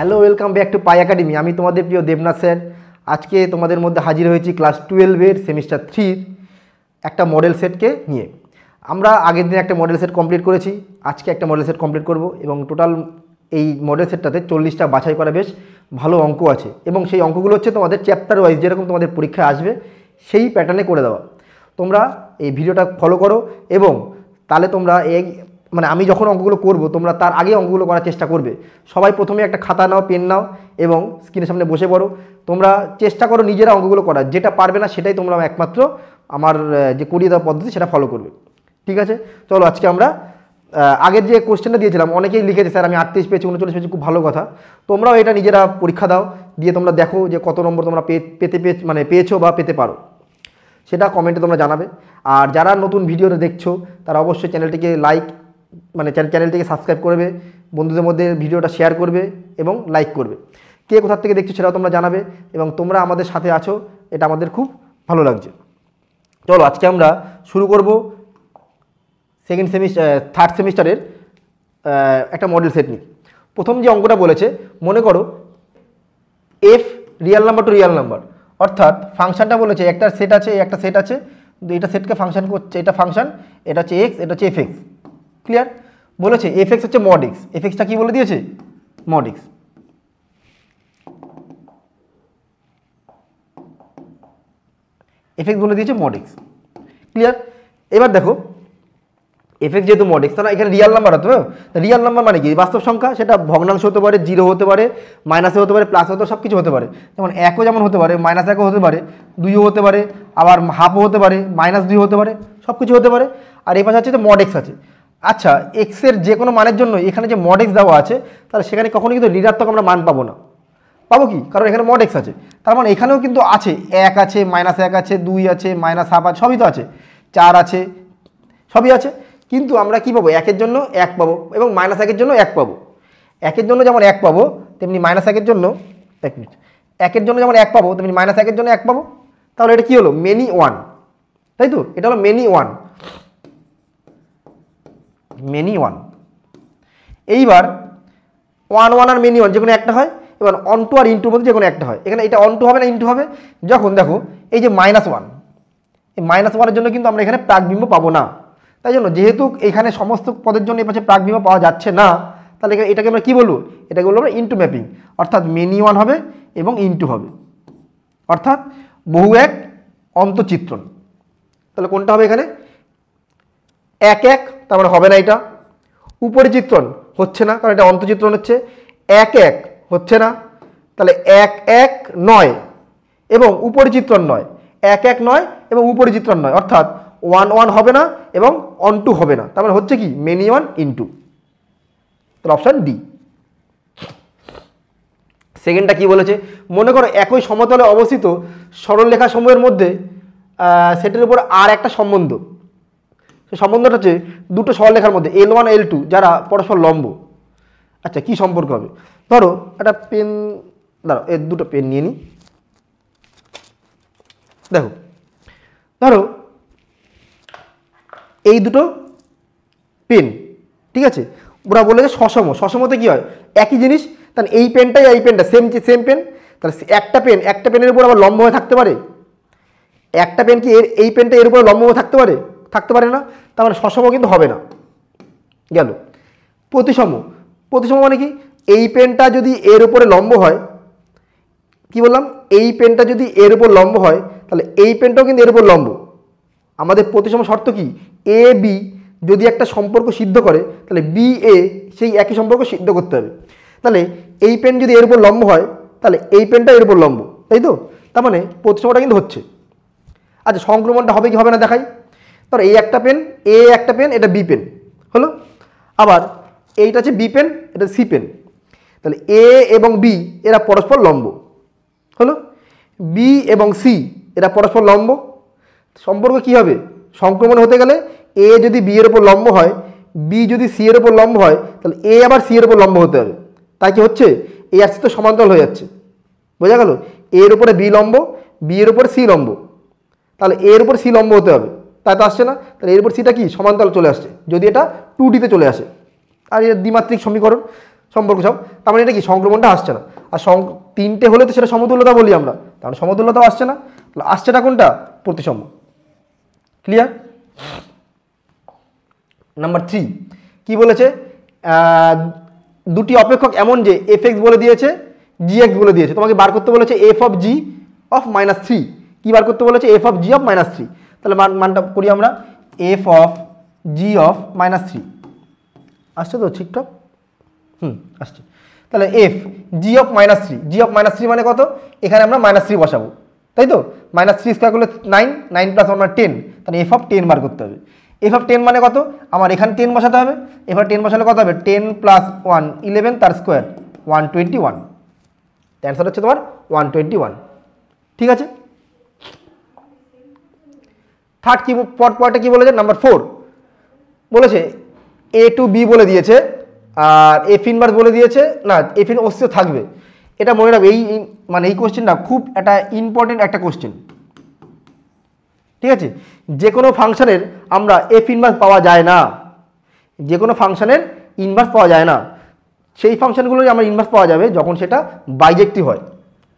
Hello, welcome back to pi academy. আমি তোমাদের প্রিয় দেবনাথ স্যার। আজকে তোমাদের মধ্যে হাজির হয়েছি ক্লাস 12-এর সেমিস্টার 3 একটা মডেল সেটকে নিয়ে। আমরা আগের দিন একটা মডেল সেট কমপ্লিট করেছি, আজকে একটা মডেল সেট কমপ্লিট করব এবং টোটাল এই মডেল সেটটাতে 40টা বাছাই করা বেশ ভালো অঙ্ক আছে এবং সেই অঙ্কগুলো হচ্ছে তোমাদের চ্যাপ্টার ওয়াইজ যেরকম তোমাদের পরীক্ষায় আসবে সেই প্যাটার্নে করে দেওয়া। তোমরা এই ভিডিওটা ফলো করো এবং তাহলে তোমরা এই আমি যখন অঙ্কগুলো করব তোমরা তার আগে অঙ্কগুলো করার চেষ্টা করবে। সবাই প্রথমে একটা খাতা নাও, পেন নাও এবং স্ক্রিনের সামনে বসে পড়ো। তোমরা চেষ্টা করো নিজেরা অঙ্কগুলো করার, যেটা পারবে না সেটাই তোমরা একমাত্র আমার যে করিয়ে দেওয়া পদ্ধতি সেটা ফলো করবে। ঠিক আছে, চলো আজকে আমরা আগের যে কোশ্চেনটা দিয়েছিলাম অনেকেই লিখেছে স্যার আমি 38 পেয়েছি, 39 পেয়েছি, খুব ভালো কথা। তোমরাও এটা নিজেরা পরীক্ষা দাও, দিয়ে তোমরা দেখো যে কত নম্বর তোমরা পেয়েছো বা পেতে পারো, সেটা কমেন্টে তোমরা জানাবে। আর যারা নতুন ভিডিওটা দেখছো তারা অবশ্যই চ্যানেলটিকে চ্যানেলটিকে সাবস্ক্রাইব করবে, বন্ধুদের মধ্যে ভিডিওটা শেয়ার করবে এবং লাইক করবে। কে কোথা থেকে দেখছো সেটাও তোমরা জানাবে এবং তোমরা আমাদের সাথে আছো, এটা আমাদের খুব ভালো লাগছে। চলো আজকে আমরা শুরু করব থার্ড সেমিস্টারের একটা মডেল সেট নিয়ে। প্রথম যে অঙ্কটা বলেছে, মনে করো F real number two real number, অর্থাৎ ফাংশনটা বলেছে একটা সেট আছে, একটা সেট আছে, এটা সেটকে ফাংশন করছে, এটা ফাংশন, এটা হচ্ছে এক্স, এটা হচ্ছে এফ এক্স। ক্লিয়ার? বলেছে এফ এক্স হচ্ছে মড এক্স। এফ এক্সটা কি বলে দিয়েছে? Mod x. এফ এক্স বলে দিয়েছে মড এক্স। ক্লিয়ার? এবার দেখো এফ এক্স যেহেতু মড এক্স, তাহলে এখানে রিয়াল নাম্বার হতে হবে। রিয়াল নাম্বার মানে কি? বাস্তব সংখ্যা, সেটা ভগ্নাংশ হতে পারে, জিরো হতে পারে, মাইনাসে হতে পারে, প্লাস হতে পারে, সব কিছু হতে পারে। যেমন একও যেমন হতে পারে, মাইনাস একও হতে পারে, দুইও হতে পারে, আবার হাফও হতে পারে, -2 হতে পারে, সব কিছু হতে পারে। আর এই পাশে হচ্ছে যে মড এক্স আছে। আচ্ছা, এক্সের যে কোনো মানের জন্য এখানে যে মড এক্স দেওয়া আছে, তাহলে সেখানে কখনো কিন্তু ঋণাত্মক আমরা মান পাবো না। পাবো কি? কারণ এখানে মড এক্স আছে। তার মানে এখানেও কিন্তু আছে, 1 আছে, -1 আছে, 2 আছে, -1/2 আছে, সবই তো আছে, 4 আছে, সবই আছে। কিন্তু আমরা কি পাবো? 1 এর জন্য 1 পাবো এবং -1 এর জন্য 1 পাবো। 1 এর জন্য যেমন 1 পাবো তেমনি -1 এর জন্য 1 মিনিট 1 এর জন্য যেমন 1 পাবো তেমনি -1 এর জন্য 1 পাবো। তাহলে এটা কি হলো? মেনি ওয়ান, তাই তো? এটা হলো মেনি ওয়ান, মেনি ওয়ান। এইবার 1 1 আর মেনি ওয়ান যে কোনো একটা হয়, এবার অন টু আর ইনটুর মধ্যে যে কোনো একটা হয়। এখানে এটা অন টু হবে না ইনটু হবে? যখন দেখো এই যে -1, এই -1 এর জন্য কিন্তু আমরা এখানে প্রাকবিম্ব পাবো না। তাই জন্য যেহেতু এখানে সমস্ত পদের জন্য এই পাশে প্রাকবিম্ব পাওয়া যাচ্ছে না, তাহলে এটাকে আমরা কি বলবো? এটাকে বলবো আমরা ইনটু ম্যাপিং, অর্থাৎ মেনি ওয়ান হবে এবং ইনটু হবে, অর্থাৎ বহু এক অন্তচিত্রণ। তাহলে কোনটা হবে এখানে? 1 1, তার মানে হবে না এটা। উপরিচিত্রণ হচ্ছে না, কারণ এটা অন্তচিত্রণ হচ্ছে। 1 1 হচ্ছে না, তাহলে 1 1 9 এবং উপরিচিত্রণ নয়, 1 1 9 এবং উপরিচিত্রণ নয়, অর্থাৎ 1 1 হবে না এবং অন টু হবে না। তার মানে হচ্ছে কি? Many one into. তাহলে অপশান ডি। সেকেন্ডটা কি বলেছে? মনে করো একই সমতলে অবস্থিত সরলরেখা সমূহের মধ্যে সেটের উপর আর একটা সম্বন্ধ। সেই সম্বন্ধটা হচ্ছে দুটো সরলরেখার মধ্যে L1 L2 যারা পরস্পর লম্ব। আচ্ছা, কি সম্পর্ক হবে? ধরো একটা পেন, দাঁড়াও এর দুটো পেন নিয়ে নিই। দেখো, ধরো এই দুটো পেন, ঠিক আছে, ওরা বলে যে সসম। সসমতে কি হয়? একই জিনিস। তাহলে এই পেনটাই এই পেনটা সেম পেন, তাহলে একটা পেনের উপর আবার লম্ব হয়ে থাকতে পারে? একটা পেন কি এই পেনটা এর উপর লম্ব হয়ে থাকতে পারে? থাকতে পারে না। তার মানে সসম কিন্তু হবে না। গেল। প্রতিসম। প্রতিসম মানে কি? এই পেনটা যদি এর উপরে লম্ব হয়, কি বললাম? এই পেনটা যদি এর উপর লম্ব হয় তাহলে এই পেনটাও কিন্তু এর উপর লম্ব। আমাদের প্রতিসম শর্ত কি? এ বি যদি একটা সম্পর্ক সিদ্ধ করে তাহলে বি এ সেই একই সম্পর্ক সিদ্ধ করতে হবে। তাহলে এই পেন যদি এর উপর লম্ব হয় তাহলে এই পেনটা এর উপর লম্ব, তাই তো? তার মানে প্রতিসমটা কিন্তু হচ্ছে। আচ্ছা, সংক্রমণটা হবে কি হবে না দেখাই। ধর এই একটা পেন, এ একটা পেন, এটা বি পেন হলো। আবার এইটা হচ্ছে বি পেন, এটা সি পেন। তাহলে এ এবং বি এরা পরস্পর লম্ব হলো। বি এবং সি এরা পরস্পর লম্ব। সম্পর্ক কি হবে? সংক্রমণ হতে গেলে এ যদি বি এর উপর লম্ব হয়, বি যদি সি এর উপর লম্ব হয়, তাহলে এ আবার সি এর উপর লম্ব হতে হবে। তাই কি হচ্ছে? এ আর সি তো সমান্তরাল হয়ে যাচ্ছে। বোঝা গেল? এর উপরে বি লম্ব, বি এর উপরে সি লম্ব, তাহলে এর উপর সি লম্ব হতে হবে। তাই তো আসছে না? তাহলে এর উপর সিটা কি? সমান্তরাল চলে আসছে, যদি এটা 2D তে চলে আসে। আর এর দ্বিমাত্রিক সমীকরণ। সম্পর্ক সব, তার মানে এটা কি সংক্রমণটা আসছে না। আর তিনটে হলে তো সেটা সমতুল্যতা বলি আমরা, তার মানে সমতুল্যতাও আসছে না, আসছেটা কোনটা? প্রতিসম। ক্লিয়ার? নাম্বার 3 কি বলেছে, দুটি অপেক্ষক এমন যে এফ এক্স বলে দিয়েছে, জি এক্স বলে দিয়েছে, তোমাকে বার করতে বলেছে এফ অফ জি অফ -3। কি বার করতে বলেছে? F of G of -3। তাহলে মানটা করি আমরা, এফ অফ জি অফ -3। আসছে তো ঠিকঠাক? আসছে। তাহলে F G of -3, G of -3 মানে কত? এখানে আমরা -3 বসাবো, তাই তো? -3 স্কোয়ার করলে 9, 9 প্লাস 1 মানে 10, তাহলে এফ অফ 10 বার করতে হবে। এফ অফ 10 মানে কত? আমার এখানে 10 বসাতে হবে। এবার 10 বসালে কত হবে? 10 প্লাস 1 11, তার স্কোয়ার 121। অ্যান্সার হচ্ছে তোমার 121। ঠিক আছে? থার্ড কি পয়েন্টটা কি বলেছে? নাম্বার 4 বলেছে এ টু বি বলে দিয়েছে, আর এফ ইনভার্স বলে দিয়েছে না, এফ ইন অবশ্যই থাকবে। এটা মনে রাখবে, এই মানে এই কোশ্চেনটা খুব একটা ইম্পর্টেন্ট একটা কোশ্চেন। ঠিক আছে? যে কোনো ফাংশনের আমরা এফ ইনভার্স পাওয়া যায় না, যে কোনো ফাংশনের ইনভার্স পাওয়া যায় না। সেই ফাংশনগুলোই আমার ইনভার্স পাওয়া যাবে যখন সেটা বাইজেক্টিভ হয়।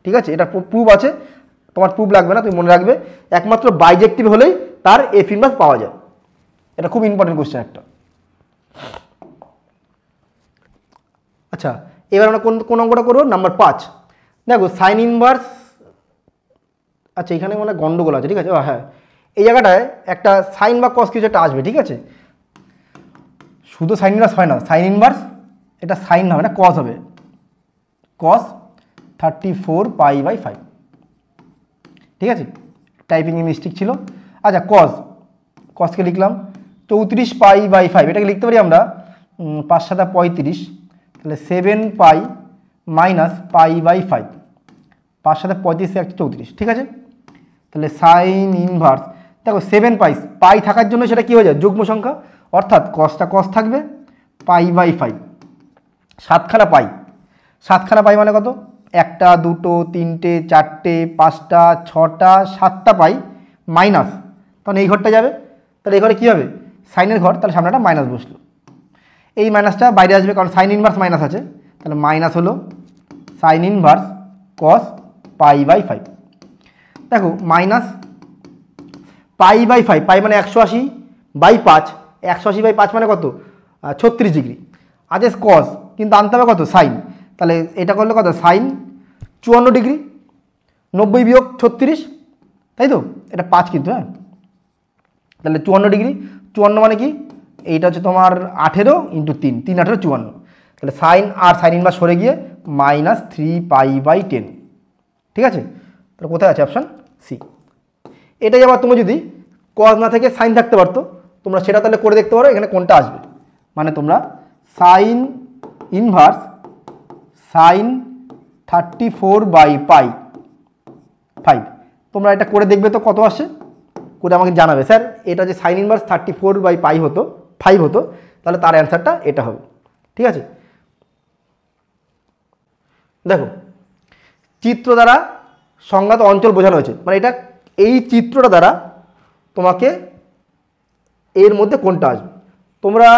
ঠিক আছে? এটা প্রুফ আছে, তোমার প্রুফ লাগবে না, তুমি মনে রাখবে একমাত্র বাইজেক্টিভ হলেই তার এফ ইনভার্স পাওয়া যায়। এটা খুব ইম্পর্টেন্ট কোশ্চেন একটা। আচ্ছা, এবার আমরা কোন অঙ্কটা করবো? নাম্বার 5। দেখো সাইন ইনভার্স, আচ্ছা এখানে মানে গন্ডগোল আছে। ঠিক আছে? হ্যাঁ, এই জায়গাটায় একটা সাইন বা কস কিছু একটা আসবে। ঠিক আছে? শুধু সাইন ইনভার্স হয় না, সাইন ইনভার্স এটা সাইন হবে না, কস হবে, কস 34 π/5। ঠিক আছে? টাইপিংয়ে মিস্টেক ছিল। আচ্ছা, কসকে লিখলাম 34 π/5, এটাকে লিখতে পারি আমরা 5 7 35, তাহলে 7 π মাইনাস π/5, 5 7 35 34। ঠিক আছে? তাহলে সাইন ইনভার্স, দেখো 7 পাই থাকার জন্য সেটা কি হয়ে যায়? যুগ্ম সংখ্যা, অর্থাৎ কসটা কস থাকবে, π/5, 7খানা পাই। 7খানা পাই মানে কত? 1টা 2টো 3টে 4টে 5টা 6টা 7টা পাই মাইনাস, তখন এই ঘরটা যাবে, তাহলে এই ঘরে কী হবে? সাইনের ঘর, তাহলে সামনে একটা মাইনাস বসলো। এই মাইনাসটা বাইরে আসবে কারণ সাইন ইনভার্স মাইনাস আছে, তাহলে মাইনাস হলো সাইন ইনভার্স কস π/5। দেখো মাইনাস π/5, পাই মানে 180/5, 180/5 মানে কত? 36 ডিগ্রি। আজ কস, কিন্তু আনতে হবে কত? সাইন। তাহলে এটা করলে কত? সাইন 54 ডিগ্রি, 90 বিয়োগ 36, তাই তো? এটা 5 কিন্তু, হ্যাঁ। তাহলে 54 ডিগ্রি, 54 মানে কি? এইটা হচ্ছে তোমার 18 × 3, 3 18 54। তাহলে সাইন আর সাইন ইনভার্স সরে গিয়ে -3 π/10। ঠিক আছে? তাহলে কোথায় আছে? Option C. এটাই আবার তুমি যদি কস না থেকে সাইন থাকতে পারতো, তোমরা সেটা তাহলে করে দেখতে পারো এখানে কোনটা আসবে। মানে তোমরা সাইন ইনভার্স সাইন 34/5, তোমরা এটা করে দেখবে তো কত আসে, করে আমাকে জানাবে স্যার এটা যে সাইন ইনভার্স 34/5 হতো 5 হতো, তাহলে তার অ্যান্সারটা এটা হবে। ঠিক আছে? দেখো চিত্র দ্বারা সংজ্ঞাত অঞ্চল বোঝানো হয়েছে, মানে এটা এই চিত্রটা দ্বারা তোমাকে এর মধ্যে কোনটা আসবে। তোমরা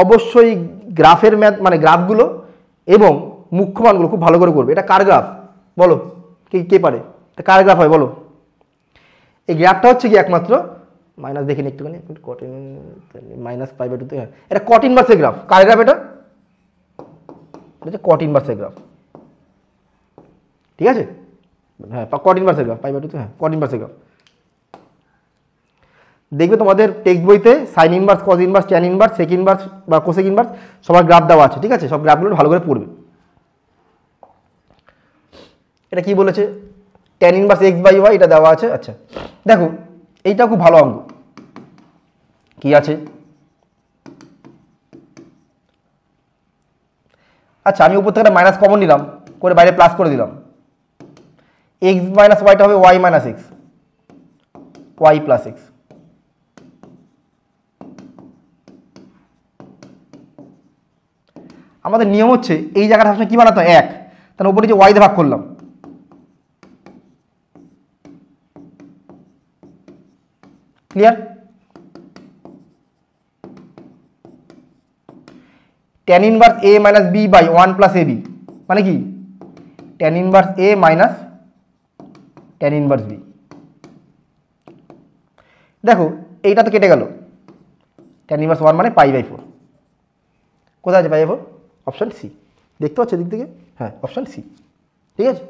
অবশ্যই গ্রাফের ম্যাথ মানে গ্রাফগুলো এবং মুখ্য মানগুলো খুব ভালো করে করবে। এটা কার গ্রাফ বলো? কে পারে? এটা কার গ্রাফ হয় বলো? এই গ্রাফটা হচ্ছে কি একমাত্র মাইনাস, দেখিনি একটুখানি, কটিন -π/2, হ্যাঁ এটা কট ইনভার্সের গ্রাফ। কার গ্রাফ এটা? কট ইনভার্সের গ্রাফ। ঠিক আছে? হ্যাঁ কট ইনভার্সের গ্রাফ, π/2, হ্যাঁ কট ইনভার্সের গ্রাফ। দেখবে তোমাদের টেক্সট বইতে sine inverse, cos inverse, tan inverse, sec inverse বা কোসেক ইনভার্স সবার গ্রাফ দেওয়া আছে। ঠিক আছে? সব গ্রাফগুলো ভালো করে পড়বে। এটা কি বলেছে? ট্যান ইনভার্স x/y এটা দেওয়া আছে। আচ্ছা দেখো এইটা খুব ভালো অঙ্ক। কি আছে? আচ্ছা আমি উপর থেকে মাইনাস কমন নিলাম, করে বাইরে প্লাস করে দিলাম, x - yটা হবে y - x, y + x। আমাদের নিয়ম হচ্ছে এই জায়গাটা সবসময় কি বানাতো? 1, তার উপরে যে y দিয়ে ভাগ করলাম। Clear? Tan inverse A minus B by 1 plus A B মানে কি tan inverse A minus tan inverse B. দেখো এইটা তো কেটে গেল, ট্যান ইনভার্স 1 মানে পাই বাই 4। কোথায় আছে পাই বাই 4? অপশান সি, দেখতে পাচ্ছ দিক থেকে? হ্যাঁ, অপশান সি। ঠিক আছে,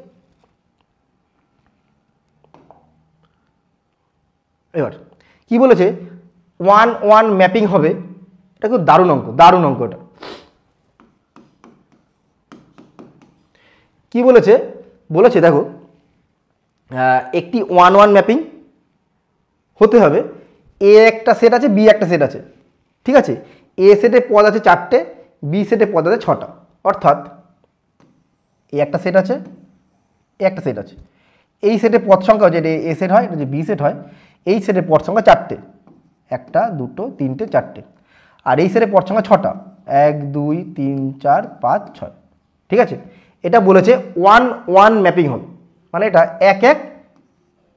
এবার কি বলেছে 1 1 ম্যাপিং হবে। এটা খুব দারুণ অঙ্ক, দারুণ অঙ্ক। এটা কি বলেছে, বলেছে দেখো একটি 1 1 ম্যাপিং হতে হবে। এ একটা সেট আছে, বি একটা সেট আছে। ঠিক আছে, এ সেটে পদ আছে 4টে, বি সেটে পদ আছে 6টা। অর্থাৎ এ একটা সেট আছে, এ একটা সেট আছে। এই সেটে পদ সংখ্যা হচ্ছে, এটা এ সেট হয়, এটা যে বি সেট হয়। এই সেটে পদ সংখ্যা 4টে, 1 2 3 4টে। আর এই সেটে পদ সংখ্যা 6টা, 1 2 3 4 5 6। ঠিক আছে, এটা বলেছে 1 1 ম্যাপিং হবে, মানে এটা 1 1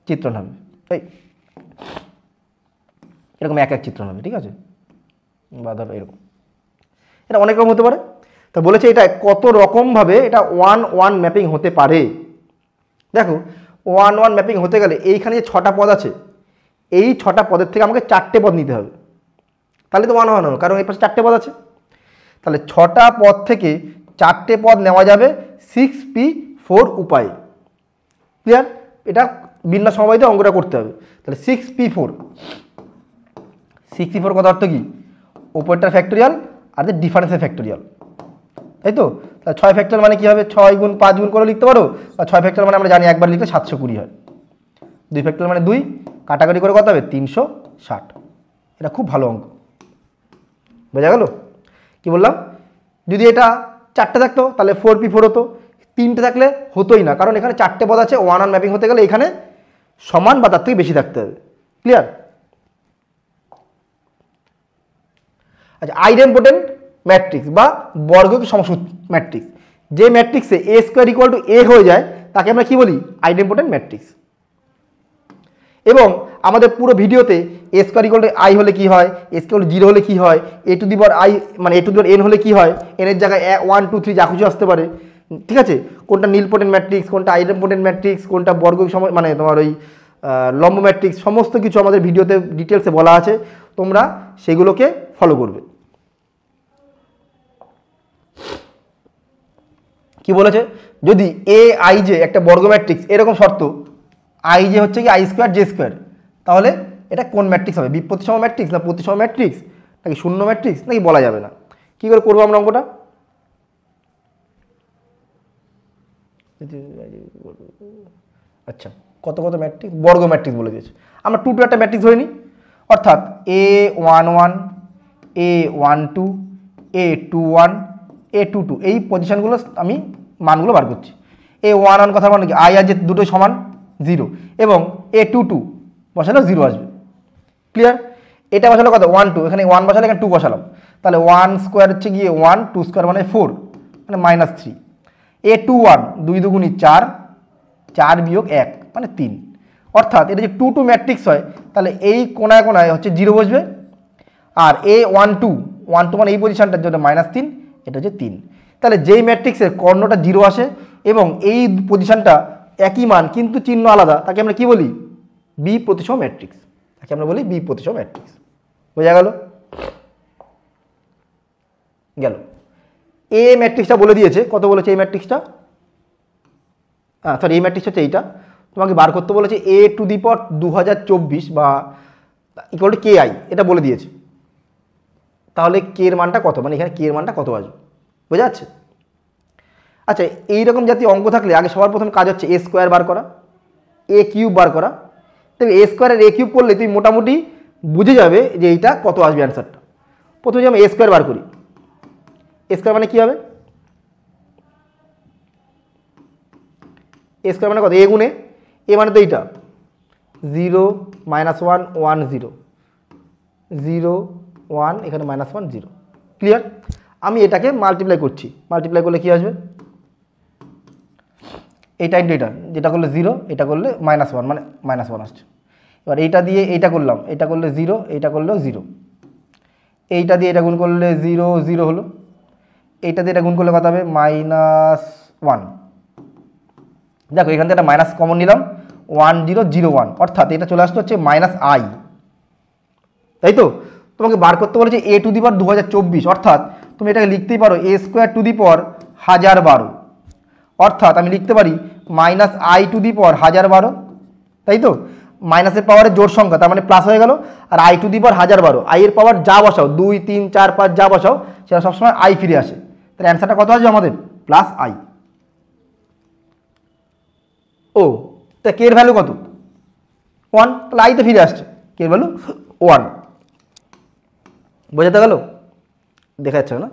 চিত্রণ হবে। তাই এরকম 1 1 চিত্রণ হবে। ঠিক আছে, বা ধরো এরকম, এটা অনেক রকম হতে পারে। তা বলেছে এটা কত রকমভাবে এটা 1 1 ম্যাপিং হতে পারে। দেখো 1 1 ম্যাপিং হতে গেলে এইখানে যে 6টা পদ আছে, এই 6টা পদের থেকে আমাকে 4টে পদ নিতে হবে, তাহলে তো 1 1 হবে, কারণ এই পাশে 4টে পদ আছে। তাহলে 6টা পদ থেকে 4টে পদ নেওয়া যাবে 6p4 উপায়ে। ক্লিয়ার? এটা বিন্যাস সমবায়তে অঙ্কটা করতে হবে। তাহলে 6p4, 6p4 কত অর্থ কি? উপরটার ফ্যাক্টোরিয়াল আর যে ডিফারেন্সের ফ্যাক্টোরিয়াল, তাই তো? তাহলে 6 ফ্যাক্টোরিয়াল মানে কি হবে? 6 গুণ 5 গুণ করে লিখতে পারো। আর 6 ফ্যাক্টোরিয়াল মানে আমরা জানি একবার লিখলে 720 হয়। 2 ফ্যাক্টোরিয়াল মানে 2, কাটাকাটি করে কত হবে? 360। এটা খুব ভালো অঙ্ক, বোঝা গেল? কি বললাম, যদি এটা 4টে থাকতো তাহলে 4p4 হতো, 3টে থাকলে হতোই না, কারণ এখানে 4টে পদ আছে। 1 1 ম্যাপিং হতে গেলে এখানে সমান বা তার থেকে বেশি থাকতে হবে। ক্লিয়ার? আচ্ছা, আইডেম্পোটেন্ট ম্যাট্রিক্স বা বর্গকে সমসূত্র ম্যাট্রিক্স, যে ম্যাট্রিক্সে এ স্কোয়ার ইকুয়াল টু এ হয়ে যায় তাকে আমরা কি বলি? Idempotent matrix. এবং আমাদের পুরো ভিডিওতে এ স্কোয়ার ইকুয়াল টু আই হলে কি হয়, এ স্কোয়ার 0 হলে কি হয়, এ টু দি পাওয়ার আই মানে এ টু দি পাওয়ার এন হলে কি হয়, এনের জায়গায় 1 2 3 যা কিছু আসতে পারে। ঠিক আছে, কোনটা নীলপোটেন্ট ম্যাট্রিক্স, কোনটা আইডেম্পোটেন্ট ম্যাট্রিক্স, কোনটা বর্গ মানে তোমার ওই লম্ব ম্যাট্রিক্স, সমস্ত কিছু আমাদের ভিডিওতে ডিটেলসে বলা আছে, তোমরা সেগুলোকে ফলো করবে। কি বলেছে, যদি এ আই জে একটা বর্গ ম্যাট্রিক্স, এরকম শর্ত, আই জে হচ্ছে কি আই স্কোয়ার জে স্কোয়ার, তাহলে এটা কোন ম্যাট্রিক্স হবে? বিপ্রতিসম ম্যাট্রিক্স না প্রতিসম ম্যাট্রিক্স নাকি শূন্য ম্যাট্রিক্স নাকি বলা যাবে না। কি করে করবো আমরা অঙ্কটা? আচ্ছা, কত কত ম্যাট্রিক্স? বর্গ ম্যাট্রিক্স বলে দিয়েছে। আমরা 2 2 একটা ম্যাট্রিক্স ধরে নিই। অর্থাৎ A11 A12 A21 A22 এই পজিশনগুলো আমি মানগুলো বার করছি। A11 কথা মানে কি? আই আর জে দুটোই সমান 0, এবং A22 বসালেও 0 আসবে। ক্লিয়ার? এটা বসালে কত? 1 2, এখানে 1 বসালে এখানে 2 বসালাম, তাহলে 1 স্কোয়ার হচ্ছে গিয়ে 1, 2 স্কোয়ার মানে 4 মানে -3। A21 2 2 4, 4 বিয়োগ 1 মানে 3। অর্থাৎ এটা যে 2 2 ম্যাট্রিক্স হয়, তাহলে এই কোনায় কোনায় হচ্ছে 0 বসবে। আর A12 1 2 মানে এই পজিশনটার জন্য -3, এটা হচ্ছে 3। তাহলে যেই ম্যাট্রিক্সের কর্ণটা 0 আসে এবং এই পজিশনটা একই মান কিন্তু চিহ্ন আলাদা, তাকে আমরা কি বলি? বি প্রতিসম ম্যাট্রিক্স। তাকে আমরা বলি বি প্রতিসম ম্যাট্রিক্স। বোঝা গেল? গেল। এ ম্যাট্রিক্সটা বলে দিয়েছে, কত বলেছে এই ম্যাট্রিক্সটা? সরি, এই ম্যাট্রিক্স হচ্ছে এইটা। তোমাকে বার করতে বলেছে এ টু দি পাওয়ার 2024 বা ইকুয়াল টু কে আই, এটা বলে দিয়েছে। তাহলে কে এর মানটা কত, মানে এখানে কে এর মানটা কত আসবে? বোঝা যাচ্ছে? আচ্ছা, এইরকম জাতীয় অঙ্ক থাকলে আগে সবার প্রথম কাজ হচ্ছে এ স্কোয়ার বার করা, এ কিউব বার করা। তবে এ স্কোয়ারের এ কিউব করলে তুমি মোটামুটি বুঝে যাবে যে এইটা কত আসবে অ্যান্সারটা। প্রথমে আমি এ স্কোয়ার বার করি। এ স্কোয়ার মানে কী হবে? এ স্কোয়ার মানে কত? এ গুণে এ মানে তো এইটা 0 -1 1 0 0 1, এখানে -1 0। ক্লিয়ার? আমি এটাকে মাল্টিপ্লাই করছি, মাল্টিপ্লাই করলে কী আসবে? এইটা ইন্টু এটা, যেটা করলে 0, এটা করলে -1 মানে -1 আসছে। এবার এইটা দিয়ে এইটা করলাম, এটা করলে 0, এইটা করলেও 0, এইটা দিয়ে এটা গুণ করলে 0 0 হলো। এইটা দিয়ে এটা গুণ করলে কত হবে -1। দেখো এখান থেকে একটা মাইনাস কমন নিলাম, 1001, অর্থাৎ এটা চলে আসতে হচ্ছে -i, তাই তো। তোমাকে বার করতে বলেছে a টু দি পাওয়ার 2024, অর্থাৎ তুমি এটাকে লিখতেই পারো a স্কোয়ার টু দি পাওয়ার 1012, অর্থাৎ আমি লিখতে পারি -i টু দি পাওয়ার 1012, তাই তো। মাইনাসের পাওয়ারের জোড় সংখ্যা, তার মানে প্লাস হয়ে গেল, আর i two the power 1012, i এর পাওয়ার যা বসাও 2 3 4 5 যা বসাও সেটা সবসময় i ফিরে আসে, তাহলে অ্যান্সারটা কত আসবে আমাদের +i। ও তা কে এর ভ্যালু কত 1, তাহলে i তে ফিরে আসছে, কে এর ভ্যালু 1। বোঝাতে গেল, দেখা যাচ্ছে না?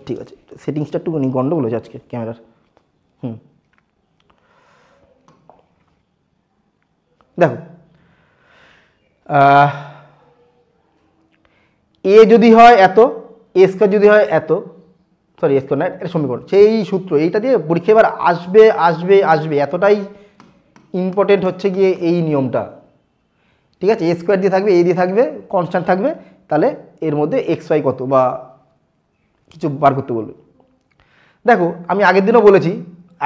ঠিক আছে, সেটিংসটা একটুখানি গন্ডগোল হয়েছে আজকে ক্যামেরার। দেখো এ যদি হয় এত, এ স্কোয়ার যদি হয় এত, সরি এ স্কোয়ার না, এটা সমীকরণ, সেই সূত্র এইটা দিয়ে পরীক্ষা এবার আসবে আসবে আসবে, এতটাই ইম্পর্টেন্ট হচ্ছে গিয়ে এই নিয়মটা, ঠিক আছে। এ স্কোয়ার দিয়ে থাকবে, এ দিয়ে থাকবে, কনস্ট্যান্ট থাকবে, তাহলে এর মধ্যে এক্স ওয়াই কত বা কিছু বার করতে বলবে। দেখো আমি আগের দিনও বলেছি,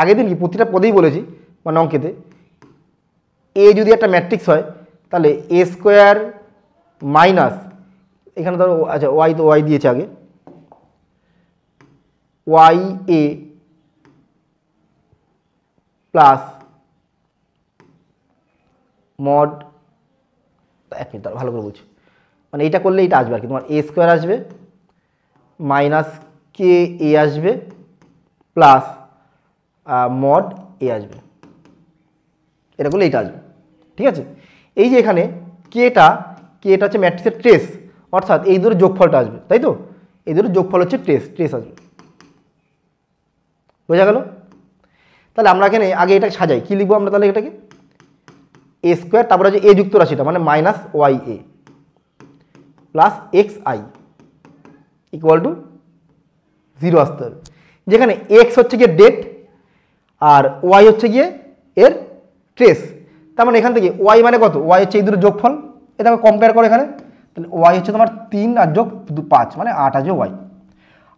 আগের দিন কি প্রতিটা পদেই বলেছি, মানে অঙ্কেতে এ যদি একটা ম্যাট্রিক্স হয় তাহলে এ স্কোয়ার মাইনাস, এখানে ধরো আচ্ছা ওয়াই তো ওয়াই দিয়েছে আগে, ওয়াই এ প্লাস মড, এক মিনিট ভালো করে বলছি, মানে এইটা করলে এইটা আসবে আর কি, তোমার এ স্কোয়ার আসবে মাইনাস কে এ আসবে প্লাস মড এ আসবে, এটা করলে এইটা আসবে, ঠিক আছে। এই যে এখানে কেটা হচ্ছে ম্যাট্রিক্সের ট্রেস, অর্থাৎ এই দুটো যোগফলটা আসবে, তাই তো। এই দুটো যোগফল হচ্ছে ট্রেস আসবে, বোঝা গেল। তাহলে আমরা এখানে আগে এটাকে সাজাই, কি লিখবো আমরা তাহলে এটাকে এ স্কোয়ার, তারপরে হচ্ছে এ যুক্ত রাশিটা মানে -Y A plus X I equal to 0 আসতে হবে, যেখানে এক্স হচ্ছে গিয়ে ডেট আর ওয়াই হচ্ছে গিয়ে এর ট্রেস, তার মানে এখান থেকে ওয়াই মানে কত, ওয়াই হচ্ছে এই দুটো যোগফল, এটা আমি কম্পেয়ার করে এখানে, তাহলে ওয়াই হচ্ছে তোমার 3 আর যোগ 5 মানে 8 আসবে ওয়াই,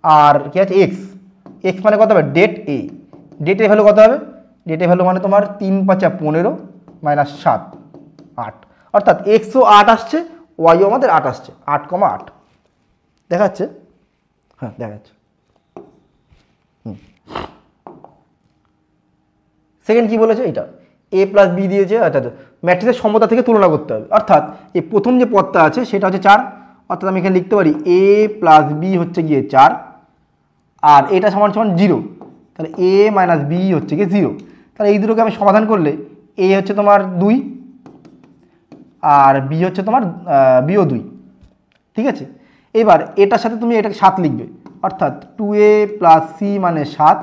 আর কি আছে এক্স মানে কত হবে ডেট এ, ডেটের ভ্যালু কত হবে, ডেটের ভ্যালু মানে তোমার 3 5 15 -7 8, অর্থাৎ এক্সও 8 আসছে, ওয়াইও আমাদের 8 আসছে, 8,8 দেখা যাচ্ছে, হ্যাঁ দেখা যাচ্ছে। সেকেন্ড কি বলেছে, এটা এ প্লাস বি দিয়েছে, অর্থাৎ ম্যাট্রিক্সের সমতা থেকে তুলনা করতে হবে, অর্থাৎ এই প্রথম যে পদটা আছে সেটা হচ্ছে 4, অর্থাৎ আমি এখানে লিখতে পারি এ প্লাস বি হচ্ছে গিয়ে 4 আর এটা সমান 0, তাহলে এ মাইনাস বি হচ্ছে গিয়ে 0, তাহলে এই দুটোকে আমি সমাধান করলে এ হচ্ছে তোমার 2 আর বি হচ্ছে তোমার বিও 2, ঠিক আছে। এবার এটার সাথে তুমি এটাকে 7 লিখবে, অর্থাৎ 2a প্লাস সি মানে 7,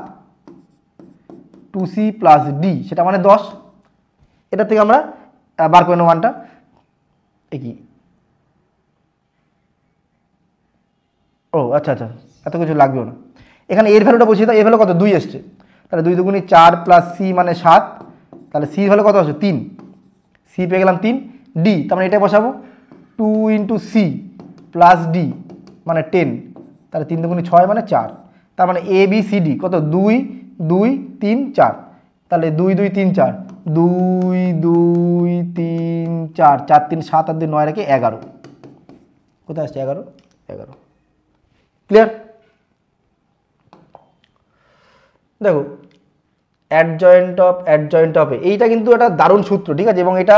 2c প্লাস ডি সেটা মানে 10, এটা থেকে আমরা বার করে নেব মানটা, কি ও আচ্ছা আচ্ছা এত কিছু লাগবেও না, এখানে এর ভ্যালুটা বসিয়ে দাও, এর ভ্যালু কত 2 এসছে, তাহলে 2 দুগুণি 4 প্লাস সি মানে 7, তাহলে সি ভ্যালু কত আসছে 3, সি পেয়ে গেলাম 3, ডি তার মানে এটাই বসাবো 2 ইন্টু সি প্লাস ডি মানে 10, তাহলে 3 দুগুণি 6 মানে 4, তার মানে এ বি সি ডি কত 2 2 3 4, তাহলে 2 2 3 4 2 2 3 4 4 3 7 আর 2 9 রেখে 11, কোথায় আসছে 11 ক্লিয়ার। দেখো অ্যাডজয়েন্ট অফ এইটা কিন্তু একটা দারুণ সূত্র, ঠিক আছে, এবং এটা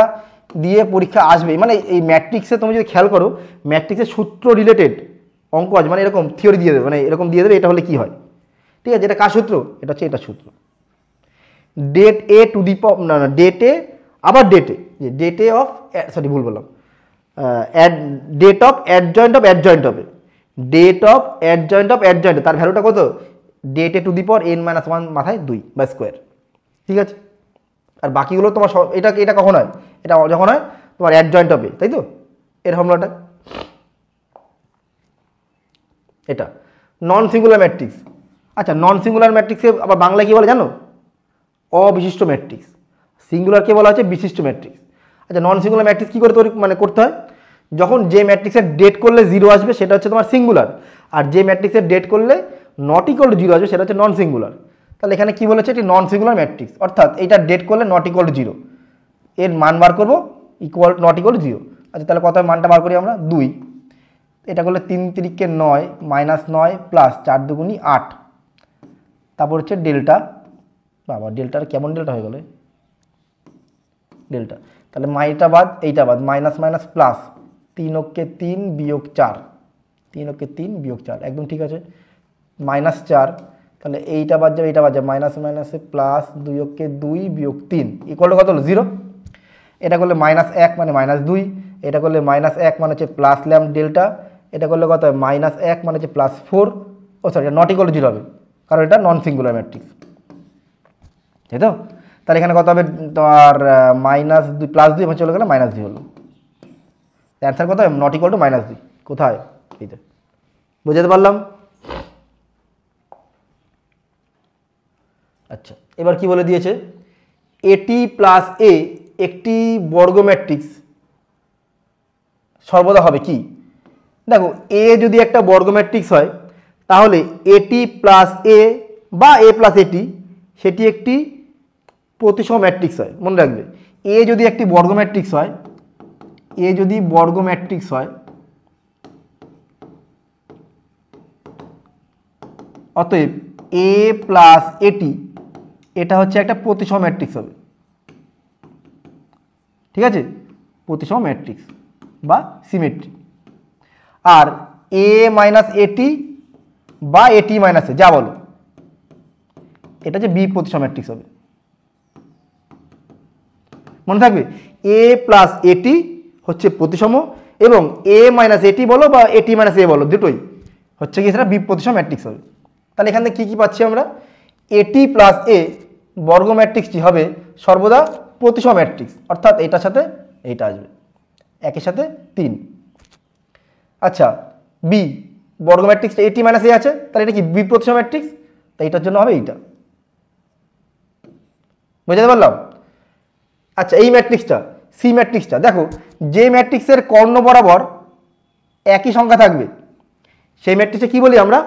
দিয়ে পরীক্ষা আসবে, মানে এই ম্যাট্রিক্সে তুমি যদি খেয়াল করো ম্যাট্রিক্সের সূত্র রিলেটেড অঙ্ক আছে, মানে এরকম থিওরি দিয়ে দেবে, মানে এরকম দিয়ে দেবে এটা হলে কি হয়, ঠিক আছে। এটা কার সূত্র, এটা হচ্ছে এটা সূত্র, ডেট এ টু দি না ডেটে আবার ডেটে অফ সরি ভুল বললাম, ডেট অফ অ্যাডজয়েন্ট অফ তার ভ্যালুটা কত, date A two the power n-1 মাথায় 2 বা স্কোয়ার, ঠিক আছে। আর বাকিগুলো তোমার এটা কখন হয়, এটা যখন হয় তোমার অ্যাডজয়েন্ট অফ এ, তাই তো, এর ফর্মুলাটা এটা নন সিঙ্গুলার ম্যাট্রিক্স। আচ্ছা নন সিঙ্গুলার ম্যাট্রিক্সে আবার বাংলায় কী বলে জানো, অবিশিষ্ট ম্যাট্রিক্স, সিঙ্গুলারকে বলা হচ্ছে বিশিষ্ট ম্যাট্রিক্স। আচ্ছা নন সিঙ্গুলার ম্যাট্রিক্স কী করে করতে হয়, যখন যে ম্যাট্রিক্সের ডেট করলে 0 আসবে সেটা হচ্ছে তোমার সিঙ্গুলার, আর যে ম্যাট্রিক্সের ডেট করলে নট ইকুয়াল টু 0 আসবে সেটা হচ্ছে নন সিঙ্গুলার। তাহলে এখানে কি বলেছে, এটি নন সিঙ্গুলার ম্যাট্রিক্স, অর্থাৎ এটা ডেট করলে নট ইকুয়াল টু 0, এর মান বার করবো নট ইকুয়াল টু 0। আচ্ছা তাহলে কত মানটা বার করি আমরা, 2, এটা করলে 3 তিরিকে 9 -9 প্লাস 4 দুগুণী 8, তারপর হচ্ছে ডেল্টা, বাবা ডেল্টার কেমন ডেল্টা হয়ে গেল ডেল্টা, তাহলে এইটা বাদ মাইনাস মাইনাস প্লাস 3 অক্ষে 3 বিয়োগ 4, 3 অক্ষে 3 বিয়োগ 4 একদম ঠিক আছে, -4, তাহলে এইটা বাদ যাবে মাইনাস মাইনাসে প্লাস 2 অক্ষে 2 বিয়োগ 3 ইকুয়াল টু কত হলো 0। এটা করলে -1 মানে -2, এটা করলে -1 মানে হচ্ছে প্লাস ল্যাম ডেল্টা, এটা করলে কত হয় -1 মানে হচ্ছে +4, ও সরি নট ইকুয়াল টু 0 হবে কারণ এটা নন সিঙ্গুলার ম্যাট্রিক্স, তাই তো। তাহলে এখানে কত হবে তোমার -2 +2 এবং চলে গেলে -2 হলো, অ্যান্সার কত হবে নট ইকুয়াল টু -2, কোথায় এইটা, বুঝাতে পারলাম। আচ্ছা এবার কি বলে দিয়েছে, এটি প্লাস এ একটি বর্গ ম্যাট্রিক্স সর্বদা হবে কি, দেখো এ যদি একটা বর্গ ম্যাট্রিক্স হয় তাহলে এটি প্লাস এ বা এ প্লাস এটি সেটি একটি প্রতিসম ম্যাট্রিক্স হয়, মনে রাখবে। এ যদি একটি বর্গ ম্যাট্রিক্স হয়, এ যদি বর্গ ম্যাট্রিক্স হয়, অতএব এ প্লাস এটি এটা হচ্ছে একটা প্রতিসম ম্যাট্রিক্স হবে, ঠিক আছে, প্রতিসম ম্যাট্রিক্স বা সিমেট্রি। আর এ মাইনাস এটি বা এটি মাইনাস এ যা বলো এটা যে বি প্রতিসম ম্যাট্রিক্স হবে, মনে থাকবে এ প্লাস এটি হচ্ছে প্রতিসম এবং এ মাইনাস এটি বলো বা এটি মাইনাস এ বলো দুটোই হচ্ছে কি সেটা বি প্রতিসম ম্যাট্রিক্স হবে। তাহলে এখান থেকে কী পাচ্ছি আমরা, এটি প্লাস এ বর্গ ম্যাট্রিক্সটি হবে সর্বদা প্রতিসম ম্যাট্রিক্স, অর্থাৎ এটার সাথে এইটা আসবে, একের সাথে 3। আচ্ছা বি বর্গ ম্যাট্রিক্সটা এটি মাইনাস এ আছে, তাহলে এটা কি বি প্রতিসম ম্যাট্রিক্স, তাই এটার জন্য হবে এইটা, বুঝতে পারলাম। আচ্ছা এই ম্যাট্রিক্সটা সি ম্যাট্রিক্সটা দেখো, যে ম্যাট্রিক্সের কর্ণ বরাবর একই সংখ্যা থাকবে সেই ম্যাট্রিক্সে কি বলি আমরা,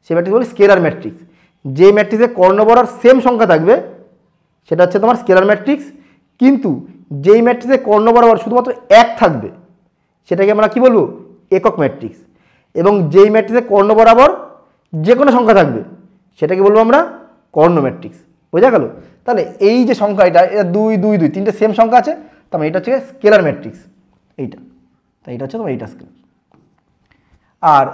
সেই ম্যাট্রিক্স বলি স্কেলার ম্যাট্রিক্স। যে ম্যাট্রিক্সের কর্ণ বরাবর সেম সংখ্যা থাকবে সেটা হচ্ছে তোমার স্কেলার ম্যাট্রিক্স, কিন্তু যেই ম্যাট্রিক্সের কর্ণ বরাবর শুধুমাত্র 1 থাকবে সেটাকে আমরা কি বলবো, একক ম্যাট্রিক্স। এবং যেই ম্যাট্রিক্সের কর্ণ বরাবর যে কোনো সংখ্যা থাকবে সেটাকে বলবো আমরা কর্ণ ম্যাট্রিক্স, বোঝা গেল। তাহলে এই যে সংখ্যা এটা 2 2 2 তিনটে সেম সংখ্যা আছে, তার মানে এটা হচ্ছে স্কেলার ম্যাট্রিক্স এইটা, তাই এটা হচ্ছে তোমার এইটা স্কেলার। আর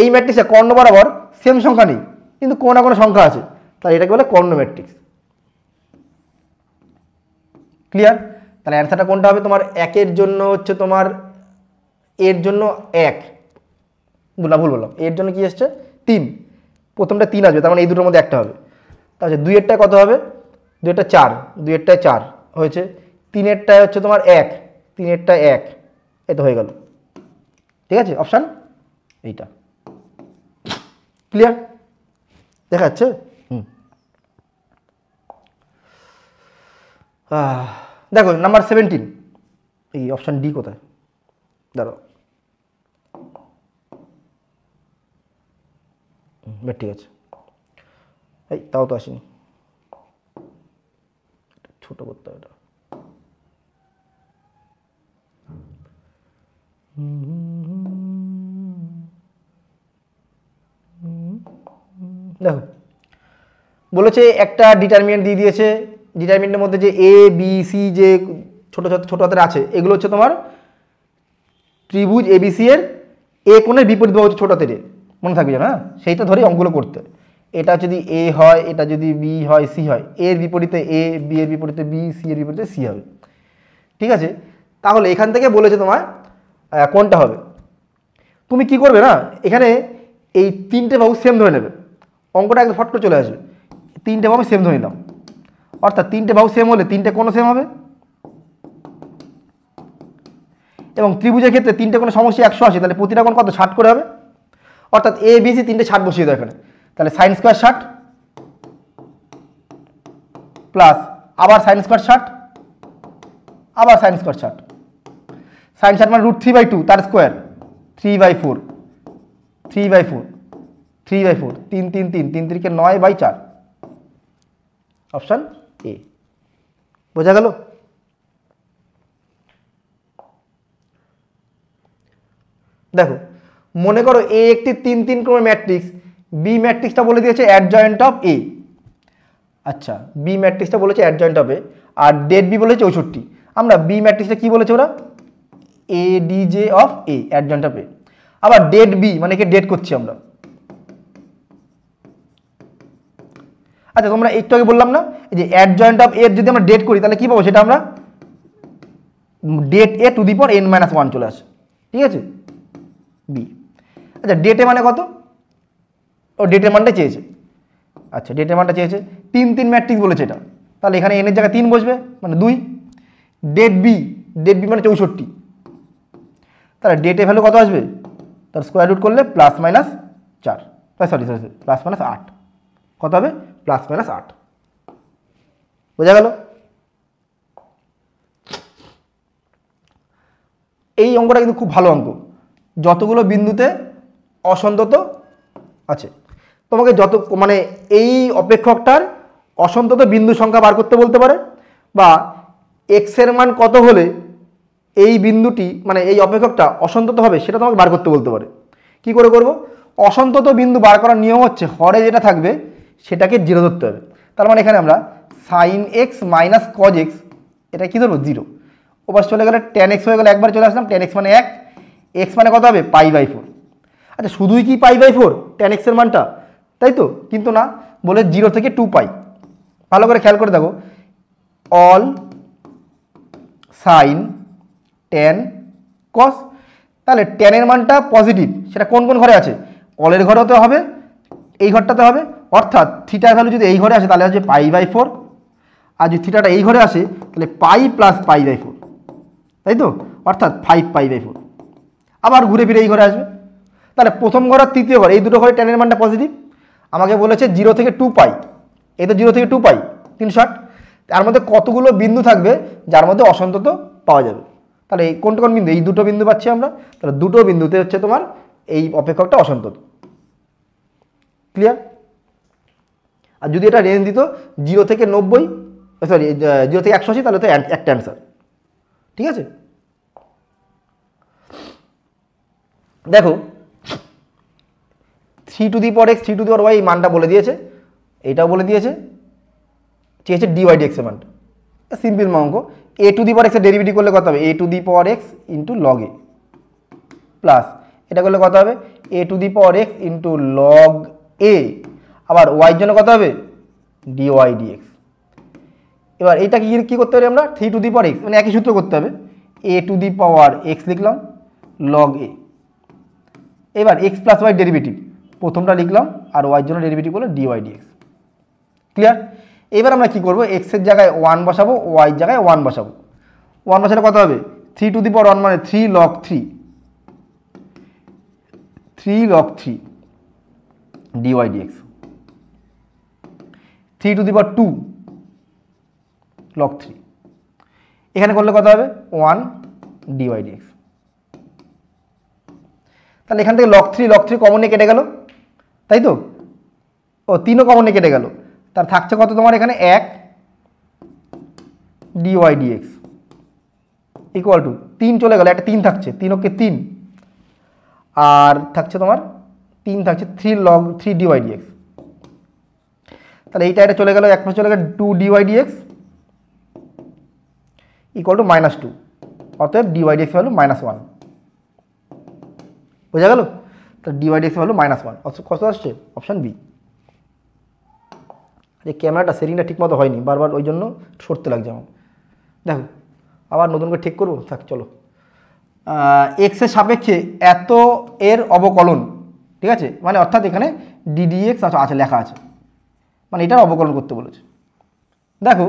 এই ম্যাট্রিক্সে কর্ণ বরাবর সেম সংখ্যা নেই কিন্তু কোনো না কোনো সংখ্যা আছে, তাই এটাকে বলে কর্ণ ম্যাট্রিক্স, ক্লিয়ার। তাহলে অ্যান্সারটা কোনটা হবে তোমার, একের জন্য হচ্ছে তোমার এর জন্য 1, ভুল বললাম, এর জন্য কি আসছে 3, প্রথমটা 3 আসবে, তার মানে এই দুটোর মধ্যে একটা হবে। তাহলে 2-এরটা কত হবে, 2-এরটা 4, 2-এরটায় 4 হয়েছে, 3-এরটায় হচ্ছে তোমার 1, 3-এরটায় 1, এ তো হয়ে গেল, ঠিক আছে, অপশান এইটা, ক্লিয়ার দেখা যাচ্ছে। দেখো নাম্বার 17, এই অপশান ডি কোথায়, দাঁড়াও ঠিক আছে, এই তাও তো আসেনি, ছোট করতে হবে এটা, দেখো বলেছে একটা ডিটারমিনেন্ট দিয়ে দিয়েছে, ডিটারমিনেন্টের মধ্যে যে এ বি সি যে ছোট হাতের আছে এগুলো হচ্ছে তোমার ত্রিভুজ এবিসি এর এ কোণের বিপরীত বাহু হচ্ছে ছোট হাতের, মনে থাকবে না, সেইটা ধরে অঙ্কগুলো করতে। এটা যদি এ হয়, এটা যদি বি হয়, সি হয়, এর বিপরীতে এ, বি এর বিপরীতে বি, সি এর বিপরীতে সি হবে, ঠিক আছে। তাহলে এখান থেকে বলেছে তোমার কোনটা হবে, তুমি কি করবে না, এখানে এই 3টে বাহু সেম ধরে নেবে, অঙ্কটা একদম ফট করে চলে আসবে, 3টে বাহু সেম ধরে নিলাম, অর্থাৎ 3টে বাহু সেম হলে 3টে কোণ সেম হবে, এবং ত্রিভুজের ক্ষেত্রে 3টে কোণের সমষ্টি 180, তাহলে প্রতিটা কোণ কত 60 করে হবে, অর্থাৎ এ বি সি 3টে 60 বসিয়ে দাও এখানে, তাহলে sin স্কয়ার 60 প্লাস আবার sin স্কয়ার 60 আবার sin স্কয়ার 60, sin 60 মানে √3/2 তার স্কয়ার, 3/4 3/4 3/4, 3 3 3 3 3 9/4, অপশান এ। বোঝা গেল? দেখো মনে করো এ একটি 3 3 ক্রমের ম্যাট্রিক্স, বি ম্যাট্রিক্সটা বলে দিয়েছে অ্যাডজয়েন্ট অফ এ। আচ্ছা, বি ম্যাট্রিক্সটা বলেছে অ্যাডজয়েন্ট অফ এ, আর ডেট বি বলেছে 64। আমরা বি ম্যাট্রিক্সটা কি বলেছে ওরা? A D J of A, adjoint of A. আবার ডেট বি মানে একে ডেট করছি আমরা। আচ্ছা, তোমরা একটু আগে বললাম না যে অ্যাডজয়েন্ট অফ এর যদি আমরা ডেট করি তাহলে কি পাবো? সেটা আমরা date A two the power n-1 চলে আসে, ঠিক আছে, বি। আচ্ছা, ডেটে মানে কত? ও ডেটের মানটা চেয়েছে। আচ্ছা, ডেটের মানটা চেয়েছে, 3 3 ম্যাট্রিক্স বলেছে এটা, তাহলে এখানে এনের জায়গায় 3 বসবে, মানে 2। ডেট বি মানে 64, তাহলে ডেটে ভ্যালু কত আসবে? তার স্কোয়ার রুট করলে +-4, সরি +-8, কত হবে? +-8। বোঝা গেল? এই অঙ্কটা কিন্তু খুব ভালো অঙ্ক। যতগুলো বিন্দুতে অসন্তত আছে তোমাকে যত মানে এই অপেক্ষকটার অসন্তত বিন্দু সংখ্যা বার করতে বলতে পারে, বা এক্স এর মান কত হলে এই বিন্দুটি মানে এই অপেক্ষকটা অসন্তত হবে সেটা তোমাকে বার করতে বলতে পারে। কি করে করব? অসন্তত বিন্দু বার করার নিয়ম হচ্ছে হরে যেটা থাকবে সেটাকে 0 ধরতে হবে। তার মানে এখানে আমরা sin x minus cos x, এটা কি ধরবো? 0। ওপাশ চলে গেলে tan x হয়ে গেলে, একবার চলে আসলাম, tan x মানে 1, x মানে কত হবে? π/4। আচ্ছা, শুধুই কি π/4 tan x এর মানটা? তাই তো, কিন্তু না, বলে 0 থেকে 2π। ভালো করে খেয়াল করে দেখো, অল সাইন tan cos, তাহলে tan এর মানটা পজিটিভ, সেটা কোন কোন ঘরে আছে? অলের ঘরেও তো হবে, এই ঘরটাতে হবে, অর্থাৎ থিটার ভ্যালু যদি এই ঘরে আসে তাহলে হচ্ছে π/4, আর যদি থিটাটা এই ঘরে আসে তাহলে π + π/4, তাই তো, অর্থাৎ 5π/4। আবার ঘুরে ফিরে এই ঘরে আসবে, তাহলে প্রথম ঘর আর তৃতীয় ঘর এই দুটো ঘরে tan এর মানটা পজিটিভ। আমাকে বলেছে 0 থেকে 2π, এই তো 0 থেকে 2π 360, তার মধ্যে কতগুলো বিন্দু থাকবে যার মধ্যে অসন্তত পাওয়া যাবে? তাহলে এই কোনটা কোন বিন্দু? এই দুটো বিন্দু পাচ্ছি আমরা, তাহলে দুটো বিন্দুতে হচ্ছে তোমার এই অপেক্ষকটা অসন্তত। ক্লিয়ার? আর যদি এটা রেঞ্জ দিত 0 থেকে 90, সরি 0 থেকে 180, তাহলে তো একটা অ্যান্সার। ঠিক আছে, দেখো 3 two the power x 3 two the power y এই মানটা বলে দিয়েছে, এইটাও বলে দিয়েছে, চেয়েছে dy/dx এর মানটা। সিম্পল অঙ্ক। a to the power x এর ডেরিভেটিভ করলে কত হবে? a to the power x into log A, plus এটা করলে কত হবে? a to the power x into log A, আবার y জন্য কত হবে? dy/dx। এবার এইটা কি করতে পারি আমরা? 3 টু দি পাওয়ার x, মানে একই সূত্র করতে হবে, a to the power x লিখলাম লগ এ, এবার x প্লাস y ডেরিভেটিভ প্রথমটা লিখলাম, আর y জন্য ডেরিভেটিভ করলে dy/dx। ক্লিয়ার? এবার আমরা কি করব? x এর জায়গায় 1 বসাবো, y এর জায়গায় 1 বসাবো। 1 বসালে কত হবে? 3 টু দি পাওয়ার 1 মানে 3 log 3 dy/dx। 3 two the power 2 log 3, এখানে করলে কত হবে? 1 dy/dx। তাহলে এখান থেকে log 3 কমন নিয়ে কেটে গেল, তাই তো, ও 3ও কমন নিয়ে কেটে গেল, তার থাকছে কত তোমার এখানে? 1 dy/dx ইকুয়াল টু 3 চলে গেল, একটা 3 থাকছে, 3 ওকে 3, আর থাকছে তোমার 3 থাকছে 3 log 3 dy/dx। তাহলে এইটা এটা চলে গেল, এক পাশে চলে গেল 2 dy/dx ইকুয়াল টু -2, অতএব dy/dx ভ্যালু -1। বোঝা গেল? তো dy/dx ভ্যালু -1, কত আসছে? Option B. যে ক্যামেরাটা সেটিংটা ঠিক মতো হয়নি, বারবার ওই জন্য সরতে লাগছে আমার। দেখো আবার নতুন করে ঠিক করবো, থাক চলো। এক্স এর সাপেক্ষে এত এর অবকলন, ঠিক আছে, মানে অর্থাৎ এখানে ddx আছে, লেখা আছে, মানে এটার অবকলন করতে বলেছে। দেখো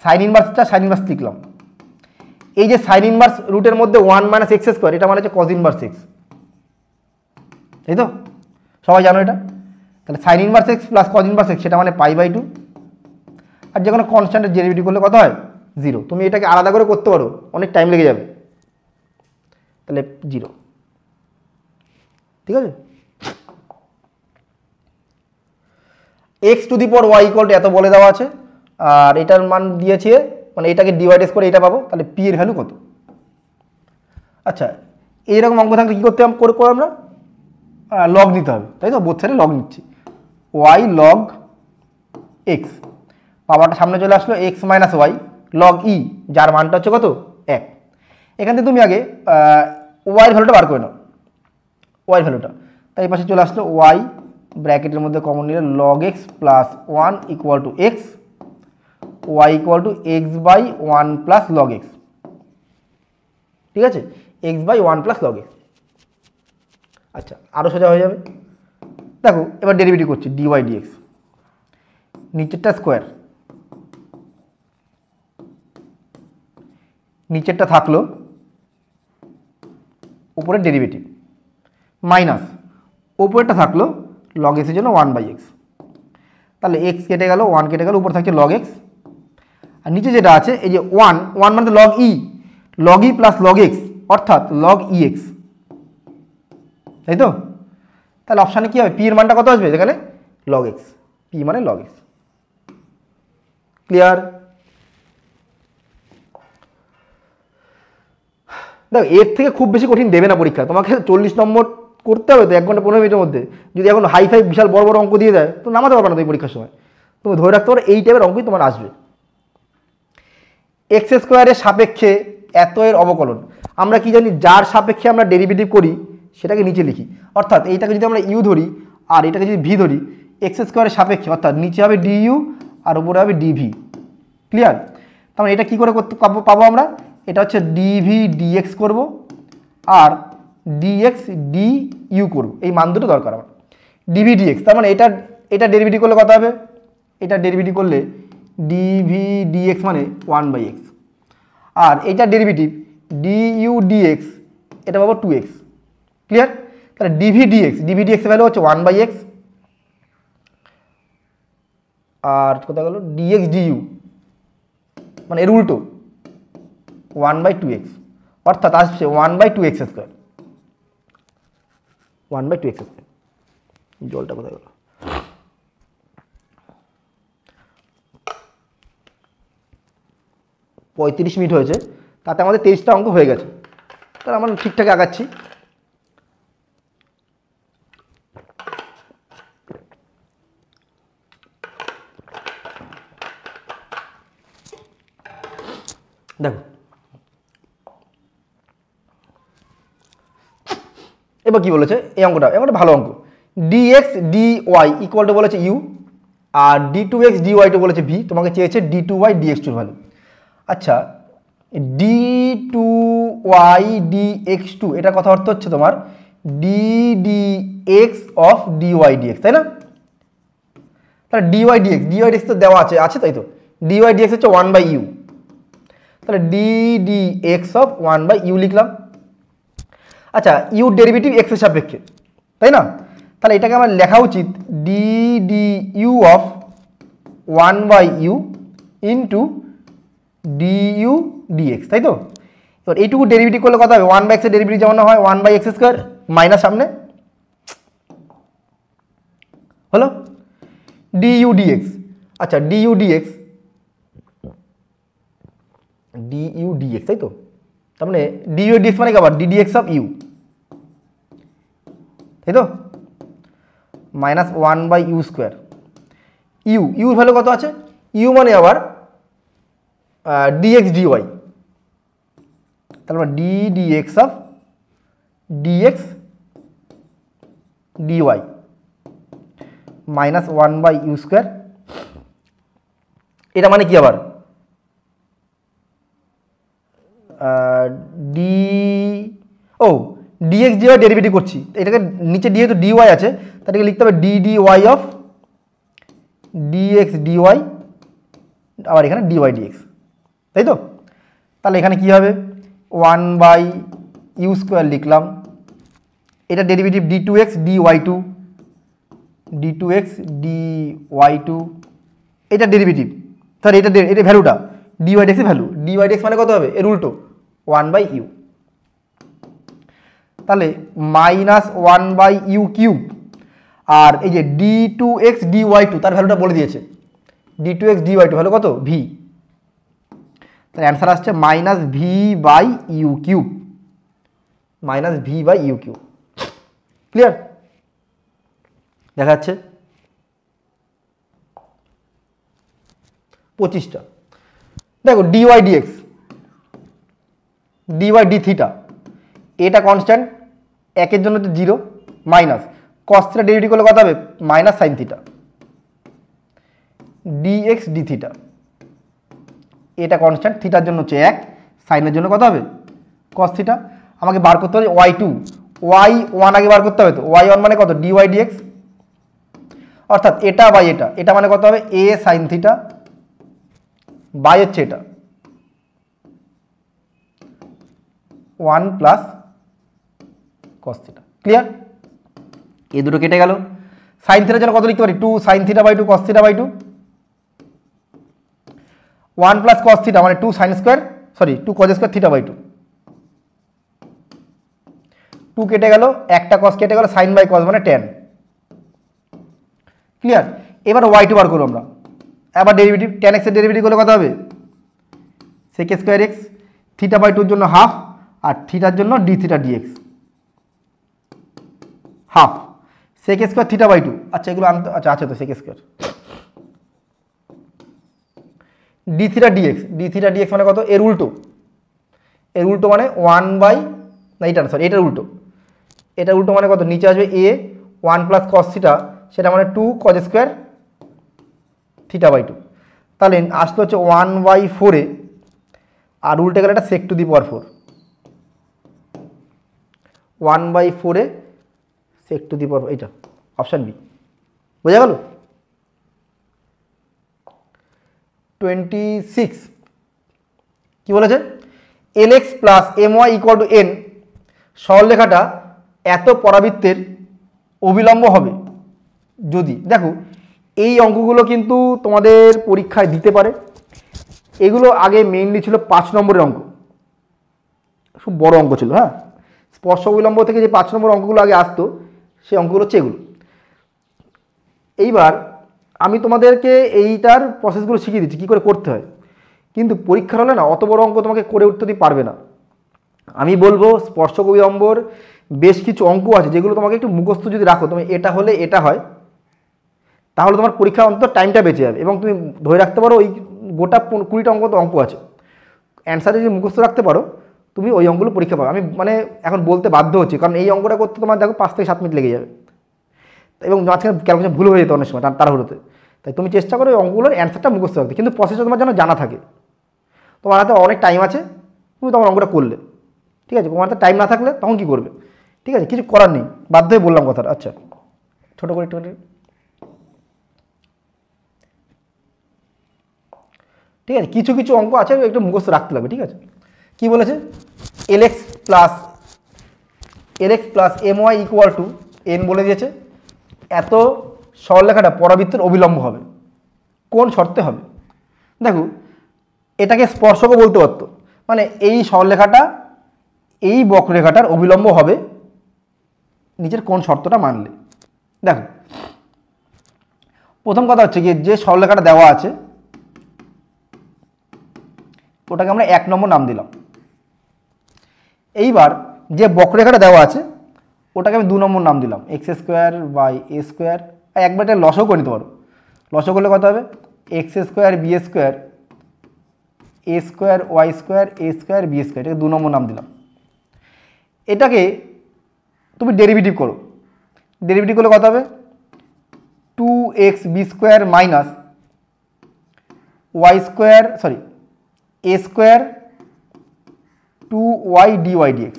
সাইন ইনভার্স লিখলাম, এই যে সাইন ইনভার্স রুটের মধ্যে 1 - x², এটা মানে হচ্ছে cos ইনভার্স x, তাই তো, সবাই জানো এটা। তাহলে sign inverse x plus cos inverse x, সেটা মানে π/2, আর যে কোনো কনস্ট্যান্টের ডেরিভেটিভ করলে কত হয়? 0। তুমি এটাকে আলাদা করে করতে পারো, অনেক টাইম লেগে যাবে, তাহলে 0। ঠিক আছে। X to the power Y equal to এত বলে দেওয়া আছে, আর এটার মান দিয়েছে, মানে এটাকে ডিভাইডেস করে এটা পাবো, তাহলে পি এর ভ্যালু কত। আচ্ছা, এইরকম অঙ্ক থাকলে কী করতে করে আমরা লগ নিতে হবে, তাই তো, বোথ সাইডে লগ নিচ্ছি। ওয়াই লগ এক্স, পাওয়ারটা সামনে চলে আসলো, এক্স মাইনাস ওয়াই লগ ই, যার মানটা হচ্ছে কত 1। এখান থেকে তুমি আগে ওয়াইয়ের ভ্যালুটা বার করে নাও, ওয়াইয়ের ভ্যালুটা, তাই এই পাশে চলে আসলো ওয়াই ব্র্যাকেটের মধ্যে কমন নিলে log X plus 1 equal to X, Y equal to X by 1 plus log X. ঠিক আছে, X by 1 plus log X. আচ্ছা, আরও সোজা হয়ে যাবে। দেখো এবার ডেরিভেটিভ করছি, ডিওয়াই ডিএক্স, নিচেরটা স্কোয়ার, নিচেরটা থাকলো, উপরের ডেরিভেটিভ মাইনাস উপরেরটা থাকলো লগ এক্সের জন্য 1/x, তাহলে এক্স কেটে গেল, 1 কেটে গেল, উপরে থাকছে লগ এক্স, আর নিচে যেটা আছে এই যে 1 মানে লগ ই প্লাস লগ এক্স, অর্থাৎ লগ ই এক্স, তাই তো। তাহলে অপশানে কী হবে, পি এর মানটা কত আসবে এখানে, লগ এক্স, পি মানে লগ এক্স। ক্লিয়ার? দেখো এর থেকে খুব বেশি কঠিন দেবে না পরীক্ষা, তোমাকে 40 নম্বর করতে হবে তো 1 ঘন্টা 15 মিনিটের মধ্যে। যদি এখন হাই বিশাল বড় বড় অঙ্ক দিয়ে দেয় তো নামাতে পারবে না তুমি পরীক্ষার সময়। তুমি ধরে রাখতে পারো এই টাইপের অঙ্কই তোমার আসবে। এক্স স্কোয়ারের সাপেক্ষে এত এর অবকলন, আমরা কি জানি, যার সাপেক্ষে আমরা ডেরিভেটিভ করি সেটাকে নিচে লিখি, অর্থাৎ এইটাকে যদি আমরা ইউ ধরি আর এটাকে যদি ভি ধরি, এক্স স্কোয়ারের সাপেক্ষে, অর্থাৎ নিচে হবে ডিইউ আর উপরে হবে ডিভি। ক্লিয়ার? তার মানে এটা কী করে করতে পাবো আমরা, এটা হচ্ছে ডিভি ডিএক্স করবো আর ডিএক্স ডিইউ করবো, এই মান দুটো দরকার আমার। ডিভি ডিএক্স, তার মানে এটা ডেরিভেটিভ করলে কত হবে, এটা ডেরিভেটিভ করলে ডিভি ডিএক্স মানে 1/x, আর এইটা ডেরিভেটিভ ডিইউ ডিএক্স এটা পাবো 2x। ক্লিয়ার? তাহলে ডিভি ডিএক্স এর ভ্যালু হচ্ছে 1/x, আর কোথায় গেল ডিএক্স ডিইউ মানে এর উল্টো 1/2x, অর্থাৎ আসছে 1/2x স্কোয়ার, 1/2x স্কোয়ার। জলটা কোথায় গেল, পঁয়ত্রিশ মিনিট হয়েছে, তাতে আমাদের 23টা অঙ্ক হয়ে গেছে, তাহলে আমরা ঠিকঠাক আগাচ্ছি। দেখো এবার কি বলেছে, এই অঙ্কটা ভালো অঙ্ক, ডিএক্স ডিওয়াই ইকুয়াল টু বলেছে ইউ, আর d2x dy2 বলেছে ভি, তোমাকে চেয়েছে d2y dx2 ভ্যালু। আচ্ছা, d2y dx2 এটা কথা অর্থ হচ্ছে তোমার ddx অফ dy dx, তাই না? তাহলে dy dx তো দেওয়া আছে তাই তো, dy dx হচ্ছে 1/u, তাহলে ddx অফ 1/u লিখলাম। আচ্ছা, ইউ ডেরিভেটিভ এক্স এর সাপেক্ষে, তাই না? তাহলে এটাকে আমার লেখা উচিত du of 1/u into du dx, তাই তো। এবার এইটুকু ডেরিভেটিভ করলে কত হবে, 1/x এর ডেরিভেটিভ যেমন হয় 1/x স্কোয়ার মাইনাস সামনে হলো du dx। আচ্ছা, du dx তাই তো, তার মানে du dx মানে কি আবার ddx অফ ইউ, তাই তো, minus 1/u square. You value কত আছে, ইউ মানে আবার dx dy, তারপর ddx of dx dy minus 1/u square. এটা মানে কি আবার dx dy ডেরিভেটিভ করছি, এটাকে নিচে দিয়ে তো dy আছে, তাদেরকে লিখতে হবে ddy অফ dx dy, আবার এখানে dy dx, তাই তো। তাহলে এখানে কি হবে 1/u স্কোয়ার লিখলাম, এটা ডেরিভেটিভ d2x dy2 এটা ডেরিভেটিভ, তাহলে এটা ভ্যালুটা dy dx এর ভ্যালু, dy dx মানে কত হবে, এর উল্টো 1/u। তাহলে -1/u³ আর এই যে d2x dy2 তার ভ্যালুটা বলে দিয়েছে, d2x dy2 ভ্যালু কত v, তাহলে অ্যান্সার আসছে -v/u³, -v/u³। ক্লিয়ার? দেখা যাচ্ছে 25টা। দেখো dy dx dy dθ এটা কনস্ট্যান্ট, একের জন্য তো 0, মাইনাস cos θ ডেরিভেটিভ করলে কত হবে মাইনাস sin θ, dx dθ এটা কনস্ট্যান্ট, থিটার জন্য হচ্ছে 1, সাইনের জন্য কত হবে cos θ। আমাকে বার করতে হবে y2, y1 আগে বার করতে হবে, তো y1 মানে কত dy dx, অর্থাৎ এটা বাই এটা মানে কত হবে a sin θ বাই হচ্ছে এটা 1 প্লাস cos θ। ক্লিয়ার? এই দুটো কেটে গেল। sin θ জন্য কত লিখতে পারি 2 sin θ/2 cos θ/2, 1 প্লাস cos θ মানে 2 sin square, sorry 2 cos square θ/2, 2 কেটে গেল, একটা cos কেটে গেল, sin বাই cos মানে tan। ক্লিয়ার? এবার y2 বার করব আমরা, এবার ডেরিভেটিভ tan x এর ডেরিভেটিভ করলে কত হবে sec স্কোয়ার x, θ/2 এর জন্য হাফ আর থিটার জন্য d θ dx half, sec square θ/2, আচ্ছা এগুলো আচ্ছা আছে তো sec স্কোয়ার, d θ dx মানে কত এর উল্টো মানে 1 না এটা সরি এটার উল্টো মানে কত নিচে আসবে a 1 প্লাস cos θ, সেটা মানে 2 cos স্কোয়ার θ/2, তাহলে আসলে হচ্ছে 1/4 আর উল্টে গেলে এটা sec to the power 4, 1/4 sec to the power 4, এইটা অপশান বি। বোঝা গেল? 26 কি বলেছে lx plus my equal to n সরলরেখাটা এত পরাবৃত্তের অবিলম্ব হবে যদি, দেখো এই অঙ্কগুলো কিন্তু তোমাদের পরীক্ষায় দিতে পারে, এগুলো আগে মেইনলি ছিল 5 নম্বরের অঙ্ক, খুব বড় অঙ্ক ছিল। হ্যাঁ, স্পর্শ অবিলম্ব থেকে যে 5 নম্বর অঙ্কগুলো আগে আসতো সেই অঙ্কগুলো হচ্ছে এগুলো। এইবার আমি তোমাদেরকে এইটার প্রসেসগুলো শিখিয়ে দিচ্ছি কী করে করতে হয়, কিন্তু পরীক্ষার হলে না অত বড় অঙ্ক তোমাকে করে উঠতে পারবে না। আমি বলবো স্পর্শক অবিলম্বর বেশ কিছু অঙ্ক আছে যেগুলো তোমাকে একটু মুখস্থ যদি রাখো, তুমি এটা হলে এটা হয়, তাহলে তোমার পরীক্ষা অন্তত টাইমটা বেঁচে যাবে এবং তুমি ধরে রাখতে পারো ওই গোটা 20টা অঙ্ক আছে, অ্যান্সার যদি মুখস্থ রাখতে পারো তুমি ওই অঙ্কগুলো পরীক্ষা পাবে। আমি মানে এখন বলতে বাধ্য হচ্ছি, কারণ এই অঙ্কটা করতে তোমার দেখো 5 থেকে 7 মিনিট লেগে যাবে এবং মাঝখানে ক্যালকুলেশন ভুল হয়ে যেত অনেক সময় তাড়াহুড়োতে। তাই তুমি চেষ্টা করো ওই অঙ্কগুলোর অ্যান্সারটা মুখস্থ রাখতে, কিন্তু প্রসেসটা তোমার যেন জানা থাকে। তোমার হাতে অনেক টাইম আছে, তুমি তোমার অঙ্কটা করলে, ঠিক আছে। তোমার হাতে টাইম না থাকলে তখন কী করবে, ঠিক আছে, কিছু করার নেই, বাধ্য হয়ে বললাম কথাটা। আচ্ছা ছোটো করে একটু, ঠিক আছে, কিছু কিছু অঙ্ক আছে একটু মুখস্থ রাখতে লাগবে, ঠিক আছে। কি বলেছে lx plus my equal to n বলে দিয়েছে, এত সরলরেখাটা পরাবৃত্তের অবিলম্ব হবে, কোন শর্তে হবে। দেখো এটাকে স্পর্শকও বলতে পারতো, মানে এই সরলরেখাটা এই বক্ররেখাটার অবিলম্ব হবে নিচের কোন শর্তটা মানলে। দেখো প্রথম কথা হচ্ছে কি, যে সরলরেখাটা দেওয়া আছে ওটাকে আমরা 1 নম্বর নাম দিলাম। এইবার যে বক্ররেখাটা দেওয়া আছে ওটাকে আমি 2 নম্বর নাম দিলাম, x² বাই a²। একবার এটা লসও করে নিতে পারো, লসও করলে কত হবে x² b² a² y² a² b², এটাকে 2 নম্বর নাম দিলাম। এটাকে তুমি ডেরিভেটিভ করো, ডেরিভেটিভ করলে কত হবে 2x b² minus y² sorry a² 2y dy dx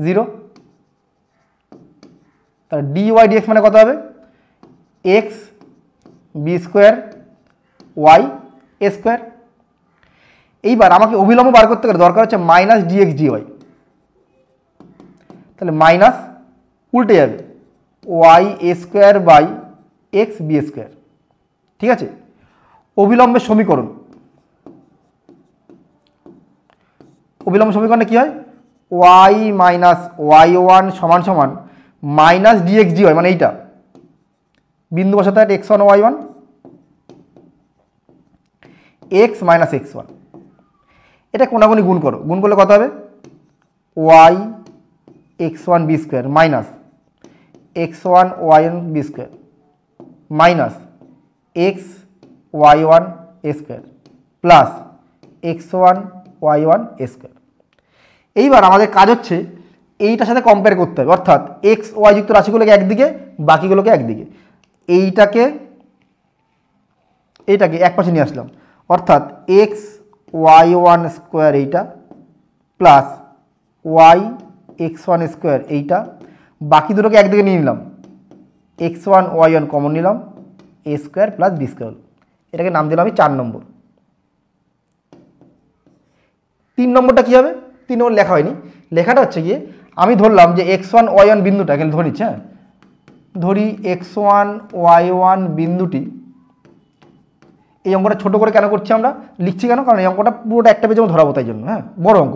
0। তাহলে dy dx মানে কত হবে x b² y a²। এইবার আমাকে অবিলম্ব বার করতে গেলে দরকার হচ্ছে মাইনাস dx dy, তাহলে মাইনাস উল্টে যাবে y a² by x b², ঠিক আছে। অবিলম্বের সমীকরণ, অবিলম্ব সমীকরণে কী হয় ওয়াই মাইনাস ওয়াই ওয়ান সমান সমান মাইনাস ডিএক্স ডিওয়াই, মানে এইটা বিন্দু বসাতে হয় X one Y one X minus X one, এটা কোনাগুনি গুণ করো, গুণ করলে কত হবে Y X one B square minus X one Y one B square minus X Y one A square plus X one Y one A square. এইবার আমাদের কাজ হচ্ছে এইটার সাথে কম্পেয়ার করতে হবে, অর্থাৎ এক্স ওয়াই যুক্ত রাশিগুলোকে একদিকে বাকিগুলোকে একদিকে, এইটাকে এক পাশে নিয়ে আসলাম, অর্থাৎ এক্স ওয়াই ওয়ান স্কোয়ার এইটা plus Y X one square এইটা, বাকি দুটোকে একদিকে নিয়ে নিলাম, X one Y one common নিলাম, A square plus B square, এটাকে নাম দিলাম আমি 4 নম্বর। 3 নম্বরটা কী হবে? 3 নম্বর লেখা হয়নি, লেখাটা হচ্ছে গিয়ে আমি ধরলাম যে এক্স ওয়ান ওয়াই ওয়ান বিন্দুটা এখানে ধরে নিচ্ছি, হ্যাঁ ধরি এক্স ওয়ান ওয়াই ওয়ান বিন্দুটি, এই অঙ্কটা ছোটো করে কেন করছি আমরা লিখছি কেন, কারণ এই অঙ্কটা পুরোটা একটা পেজে ধরাবো তাই জন্য, হ্যাঁ বড় অঙ্ক।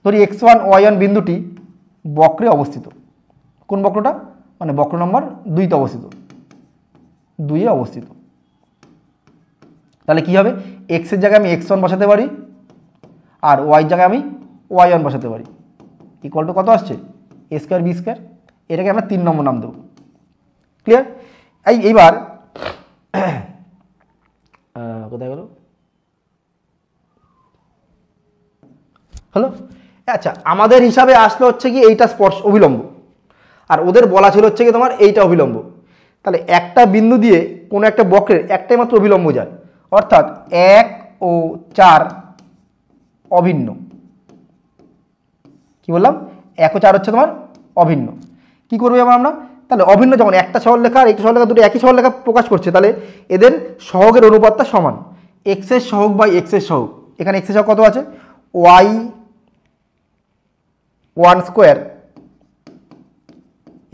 ধরি এক্স ওয়ান ওয়াই ওয়ান বিন্দুটি বক্রে অবস্থিত, কোন বক্রটা, মানে বক্র নম্বর 2তে অবস্থিত, 2-এ অবস্থিত। তাহলে কী হবে, এক্সের জায়গায় আমি এক্স ওয়ান বসাতে পারি আর ওয়াইয়ের জায়গায় আমি ওয়াই ওয়ান বসাতে পারি, ইকুয়াল টু কত আসছে এ স্কোয়ার বি স্কোয়ার, এটাকে আমরা 3 নম্বর নাম দেবো। ক্লিয়ার? এইবার কোথায় গেল, হ্যালো, আচ্ছা আমাদের হিসাবে আসলে হচ্ছে কি এইটা স্পর্শ অভিলম্ব, আর ওদের বলা ছিল হচ্ছে কি তোমার এইটা অভিলম্ব। তাহলে একটা বিন্দু দিয়ে কোনো একটা বক্রের একটাই মাত্র অভিলম্ব যায়, অর্থাৎ 1 ও 4 অভিন্ন। কি বললাম, 1 ও 4 হচ্ছে তোমার অভিন্ন। কি করবো এবার আমরা, তাহলে অভিন্ন যখন একটা সরলরেখা আর একটা সরলরেখা দুটো একই সরলরেখা প্রকাশ করছে, তাহলে এদের সহগের অনুপাতটা সমান, এক্সের সহগ বাই এক্সের সহগ। এখানে এক্সের সহগ কত আছে, Y one square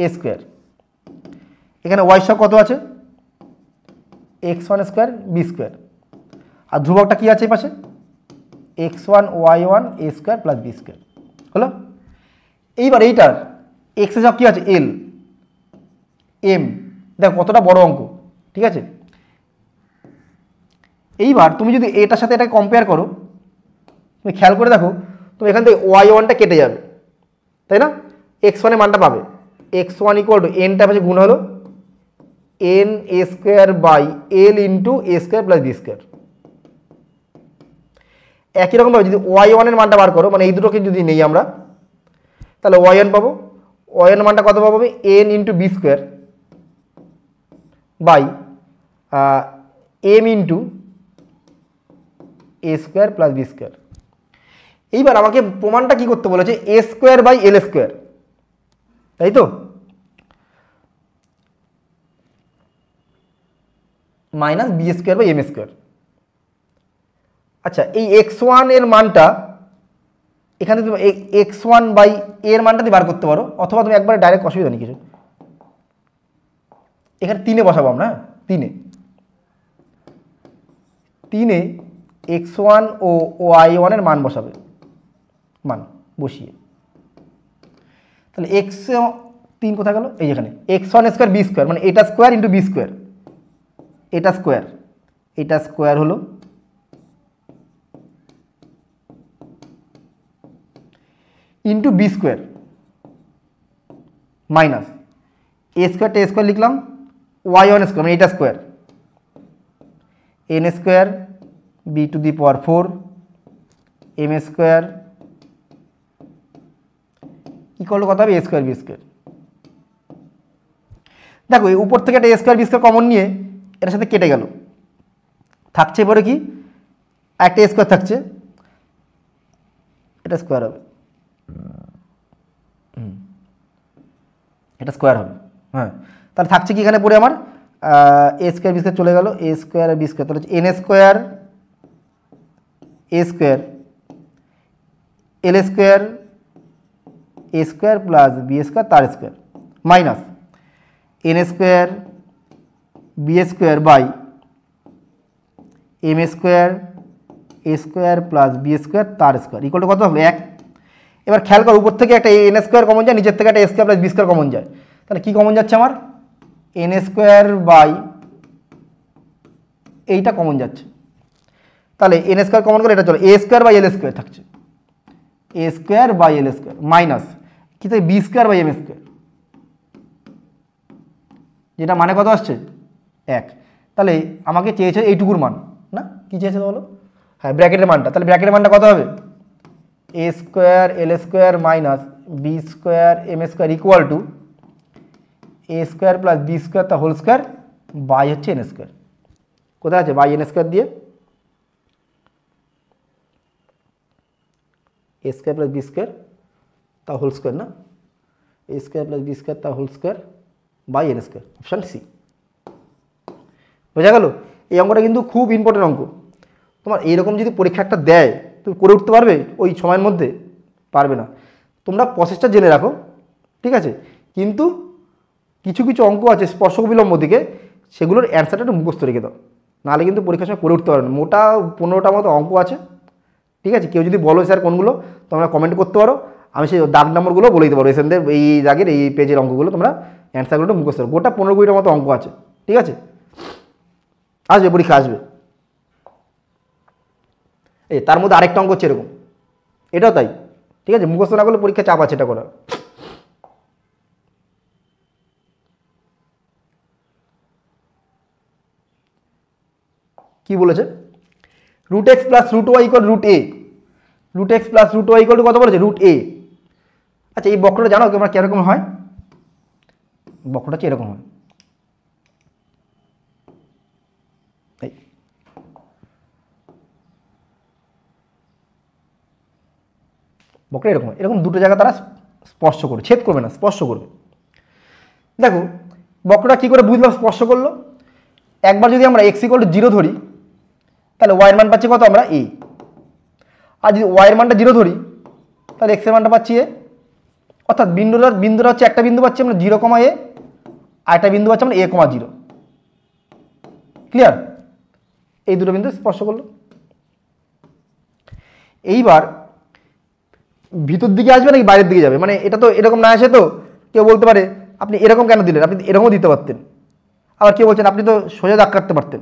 A square, এখানে ওয়াই সহগ কত আছে X one square B square, আর ধ্রুবকটা কী আছে এই পাশে X one Y one A square plus B square. হলো, এইবার এইটার এক্সের সহগ কী আছে এল এম, দেখো কতটা বড় অঙ্ক, ঠিক আছে। এইবার তুমি যদি এটার সাথে এটা কম্পেয়ার করো, তুমি খেয়াল করে দেখো, তুমি এখান থেকে ওয়াই ওয়ানটা কেটে যাবে, তাই না, এক্স ওয়ানের মানটা পাবে, এক্স ওয়ান ইকুয়াল টু এনটা পাশে গুণ হলো N A square by L into A square plus B square. একই রকমভাবে যদি ওয়াই ওয়ানের মানটা বার করো, মানে এই দুটোকে যদি নেই আমরা, তাহলে ওয়াই ওয়ান পাবো, ওয়াই ওয়ানের মানটা কত পাবো, N into B square by M into A square plus B square. এইবার আমাকে প্রমাণটা কি করতে বলেছে, A square by L square, তাই তো, minus B square by M square. আচ্ছা এই এক্স ওয়ান এর মানটা এখানে তুমি এক্স ওয়ান বাই এর মানটা দিয়ে বার করতে পারো, অথবা তুমি একবারে ডাইরেক্ট, অসুবিধা নেই কিছু, এখানে 3-এ বসাবো আমরা, 3-এ এক্স ওয়ান ও ওয়াই ওয়ানের মান বসাবে, মান বসিয়ে, তাহলে এক্স 3 কোথায় গেল, এই যেখানে X one square B square, মানে এটা স্কোয়ার ইন্টু বি স্কোয়ার, এটা স্কোয়ার হলো into B square minus A স্কোয়ারটা এ স্কোয়ার লিখলাম, ওয়াই ওয়ান স্কোয়ার মানে এটা square, N square B to the power 4 M square equal to কত হবে এ স্কোয়ার বি স্কোয়ার। দেখো এই উপর থেকে একটা A square B square common নিয়ে এটার সাথে কেটে গেল, থাকছে পরে কি একটা এ স্কোয়ার থাকছে, এটা স্কোয়ার হবে, এটা স্কোয়ার হবে, হ্যাঁ তাহলে থাকছে কি এখানে পড়ে আমার এ স্কোয়ার বি স্কোয়ার চলে গেল, এ স্কোয়ার আর বি স্কোয়ার, তাহলে N square A square L square A square plus B square তার square minus N square B square by M square A square plus B square তার square equal to কত হবে 1। এবার খেয়াল কর উপর থেকে একটা এন স্কোয়ার কমন যায়, নিচের থেকে একটা A square plus B square common যায়, তাহলে কী কমন যাচ্ছে আমার এন স্কোয়ার বাই এইটা কমন যাচ্ছে। তাহলে এন স্কোয়ার কমন করে এটা চলো A square by L square থাকছে, A square by L square minus কি থাকে B square by M square, যেটা মানে কত আসছে 1। তাহলে আমাকে চেয়েছে এইটুকুর মান, না কি চেয়েছে বলো, হ্যাঁ ব্র্যাকেটের মানটা, তাহলে ব্র্যাকেটের মানটা কত হবে A square L square minus B square M square equal to A square plus B square তা হোল স্কোয়ার বাই হচ্ছে এন স্কোয়ার। কোথায় আছে বাই এন স্কোয়ার দিয়ে A square plus B square তা হোল স্কোয়ার, না A square plus B square তা whole square by N square, option C. বোঝা গেল? এই অঙ্কটা কিন্তু খুব ইম্পর্টেন্ট অঙ্ক। তোমার এইরকম যদি পরীক্ষা একটা দেয় তুমি করে উঠতে পারবে ওই সময়ের মধ্যে? পারবে না। তোমরা প্রসেসটা জেনে রাখো, ঠিক আছে, কিন্তু কিছু কিছু অঙ্ক আছে স্পর্শক বিলম্ব দিকে, সেগুলোর অ্যান্সারটা একটু মুখস্থ রেখে দাও, নাহলে কিন্তু পরীক্ষার সময় করে উঠতে পারবে না। মোটা 15টা মতো অঙ্ক আছে, ঠিক আছে। কেউ যদি বলো স্যার কোনগুলো, তোমরা কমেন্ট করতে পারো, আমি সেই দাগ নম্বরগুলো বলে দিতে পারবো, এসেনদের এই দাগের এই পেজের অঙ্কগুলো তোমরা অ্যান্সারগুলো মুখস্থ করো। গোটা 15-20টার মতো অঙ্ক আছে, ঠিক আছে, আসবে পরীক্ষা আসবে। এই তার মধ্যে আরেকটা অঙ্ক হচ্ছে এরকম, এটাও তাই, ঠিক আছে, মুখস্থ না করলে পরীক্ষা চাপ আছে এটা করার। কি বলেছে root X plus root Y equal root A, root X plus root Y equal to কত বলেছে রুট এ। আচ্ছা এই বক্রটা জানো তোমরা কিরকম হয়? বক্রটা হচ্ছে এরকম হয়, এই বক্র এরকম হয়, এরকম দুটো জায়গা তারা স্পর্শ করবে, ছেদ করবে না, স্পর্শ করবে। দেখো বক্রটা কী করে বুঝলাম স্পর্শ করলো? একবার যদি আমরা এক্স ইকুয়াল টু 0 ধরি, তাহলে ওয়াইয়ের মান পাচ্ছি কত আমরা এ, আর যদি ওয়াইয়ের মানটা 0 ধরি তাহলে এক্সের মানটা পাচ্ছি এ, অর্থাৎ বিন্দুটা হচ্ছে একটা বিন্দু পাচ্ছি আমরা 0, এ, আর একটা বিন্দু পাচ্ছি আমরা a, 0। ক্লিয়ার? এই দুটো বিন্দু স্পর্শ করলো। এইবার ভিতর দিকে আসবে নাকি বাইরের দিকে যাবে, মানে এটা তো এরকম না আসে, তো কেউ বলতে পারে আপনি এরকম কেন দিলেন, আপনি এরকমও দিতে পারতেন। আবার কেউ বলছেন আপনি তো সোজা দাগ কাটতে পারতেন।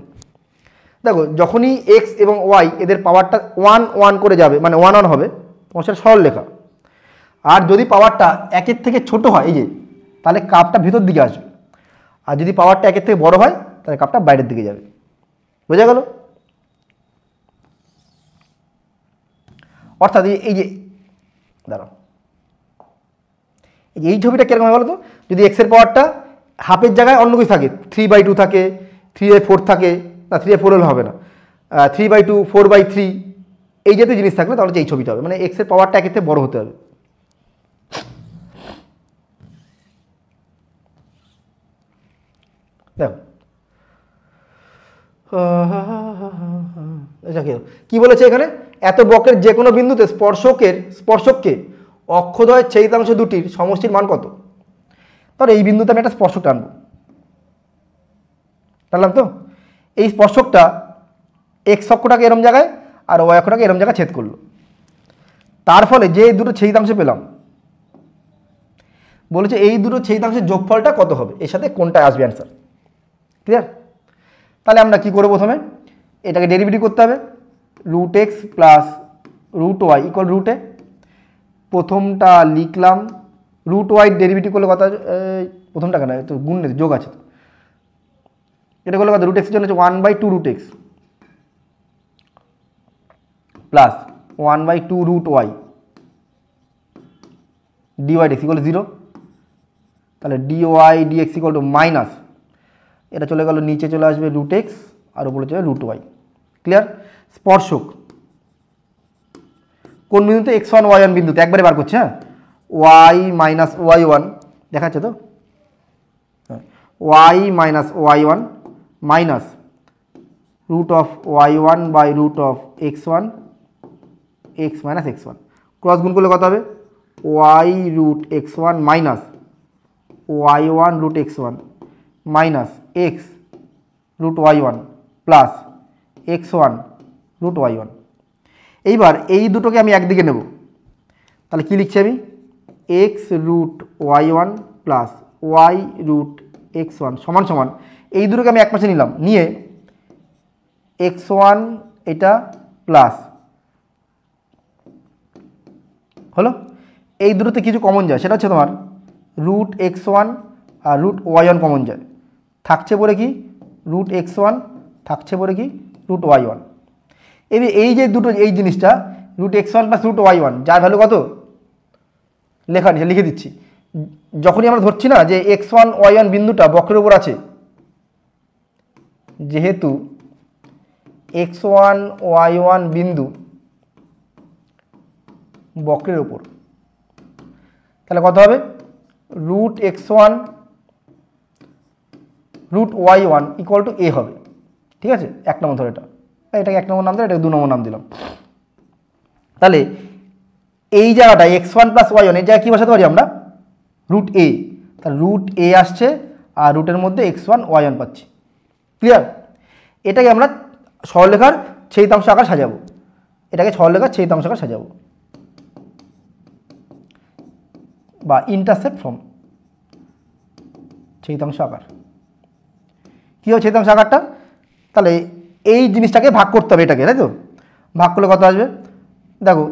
দেখো যখনই এক্স এবং ওয়াই এদের পাওয়ারটা 1 করে যাবে, মানে 1 হবে, তোমার সেটা সরল লেখা। আর যদি পাওয়ারটা 1-এর থেকে ছোট হয়, এই যে, তাহলে কাপটা ভিতর দিকে আসবে, আর যদি পাওয়ারটা 1-এর থেকে বড় হয় তাহলে কাপটা বাইরের দিকে যাবে। বোঝা গেল? অর্থাৎ এই যে দাঁড়াও, এই ছবিটা কিরকম হয় বলো তো? যদি এক্সের পাওয়ারটা হাফের জায়গায় অন্য কিছু থাকে, 3/2 থাকে, 3/4 থাকে, না 3/4 হলে হবে না, 3/2, 4/3 এই জাতীয় জিনিস থাকলে তাহলে এই ছবিটা হবে, মানে এক্সের পাওয়ারটা 1-এর থেকে বড় হতে হবে। দেখো কি বলেছে এখানে, এত বক্রের যে কোনো বিন্দুতে স্পর্শককে অক্ষদ্বয়ের ছেদিতাংশ দুটির সমষ্টির মান কত? তাহলে এই বিন্দুতে আমি একটা স্পর্শক টানবো, টানলাম তো, এই স্পর্শকটা এক্স অক্ষটাকে এরম জায়গায় আর ওয়াই অক্ষটাকে এরম জায়গায় ছেদ করলো, তার ফলে যে দুটো ছেদিতাংশ পেলাম, বলেছে এই দুটো ছেদিতাংশের যোগফলটা কত হবে, এর সাথে কোনটা আসবে অ্যান্সার। ক্লিয়ার? তাহলে আমরা কি করব, প্রথমে এটাকে ডেরিভেটিভ করতে হবে, root X plus root Y equal root A. প্রথমটা লিখলাম, রুট ওয়াই ডেরিভেটিভ করলে কথা, প্রথমটা কেন তো গুণ নেই, যোগ আছে তো, এটা করলে কথা রুট এক্সের জন্য হচ্ছে 1/2 root X plus 1/2 root Y dy X equal 0। তাহলে dy dx equal to minus, এটা চলে গেল নিচে চলে আসবে রুট এক্স আর উপরে চলে রুট ওয়াই। ক্লিয়ার? স্পর্শক কোন বিন্দুতে? x1 y1 বিন্দুতে, একবারে বার করছে, হ্যাঁ, y মাইনাস y1 দেখাচ্ছে তো, y minus y1 minus root of y1 by root of x1 x minus x1, cross গুণ করলে কত হবে y root x1 minus y1 root x1 minus x root y1 plus x1 root y1। এইবার এই দুটোকে আমি একদিকে নেব, তাহলে কী লিখছি আমি, X root Y one plus Y root X one সমান সমান, এই দুটোকে আমি এক পাশে নিলাম, নিয়ে এক্স ওয়ান এটা প্লাস হলো, এই দুটোতে কিছু কমন যায়, সেটা হচ্ছে তোমার রুট এক্স ওয়ান আর রুট ওয়াই ওয়ান কমন যায়, থাকছে পরে কি রুট এক্স ওয়ান, থাকছে পরে কি রুট ওয়াই ওয়ান। এই যে দুটো এই জিনিসটা root X one plus root Y one, যার ভ্যালু কত লেখা নিচে লিখে দিচ্ছি। যখনই আমরা ধরছি না যে এক্স ওয়ান ওয়াই ওয়ান বিন্দুটা বক্রের উপর আছে, যেহেতু এক্স ওয়ান ওয়াই ওয়ান বিন্দু বক্রের উপর, তাহলে কত হবে root X one root Y one equal to A হবে। ঠিক আছে, এক নম্বর ধরে এটাকে এক নম্বর নাম দিলাম, এটাকে দু নম্বর নাম দিলাম। তাহলে এই জায়গাটা X one plus Y one, এই জায়গায় কী বসাতে পারি আমরা রুট এ, তাহলে রুট এ আসছে আর রুটের মধ্যে এক্স ওয়ান ওয়াই ওয়ান পাচ্ছি। ক্লিয়ার? এটাকে আমরা সরলরেখার ছেদিতাংশ আকার সাজাবো, এটাকে সরলরেখার ছেদিতাংশ আকার সাজাবো বা ইন্টারসেপ্ট ফর্ম ছেদিতাংশ আকার। কী হবে ছেদিতাংশ আকারটা? তাহলে এই জিনিসটাকে ভাগ করতে হবে এটাকে, তাই তো? ভাগ করলে কত আসবে দেখো,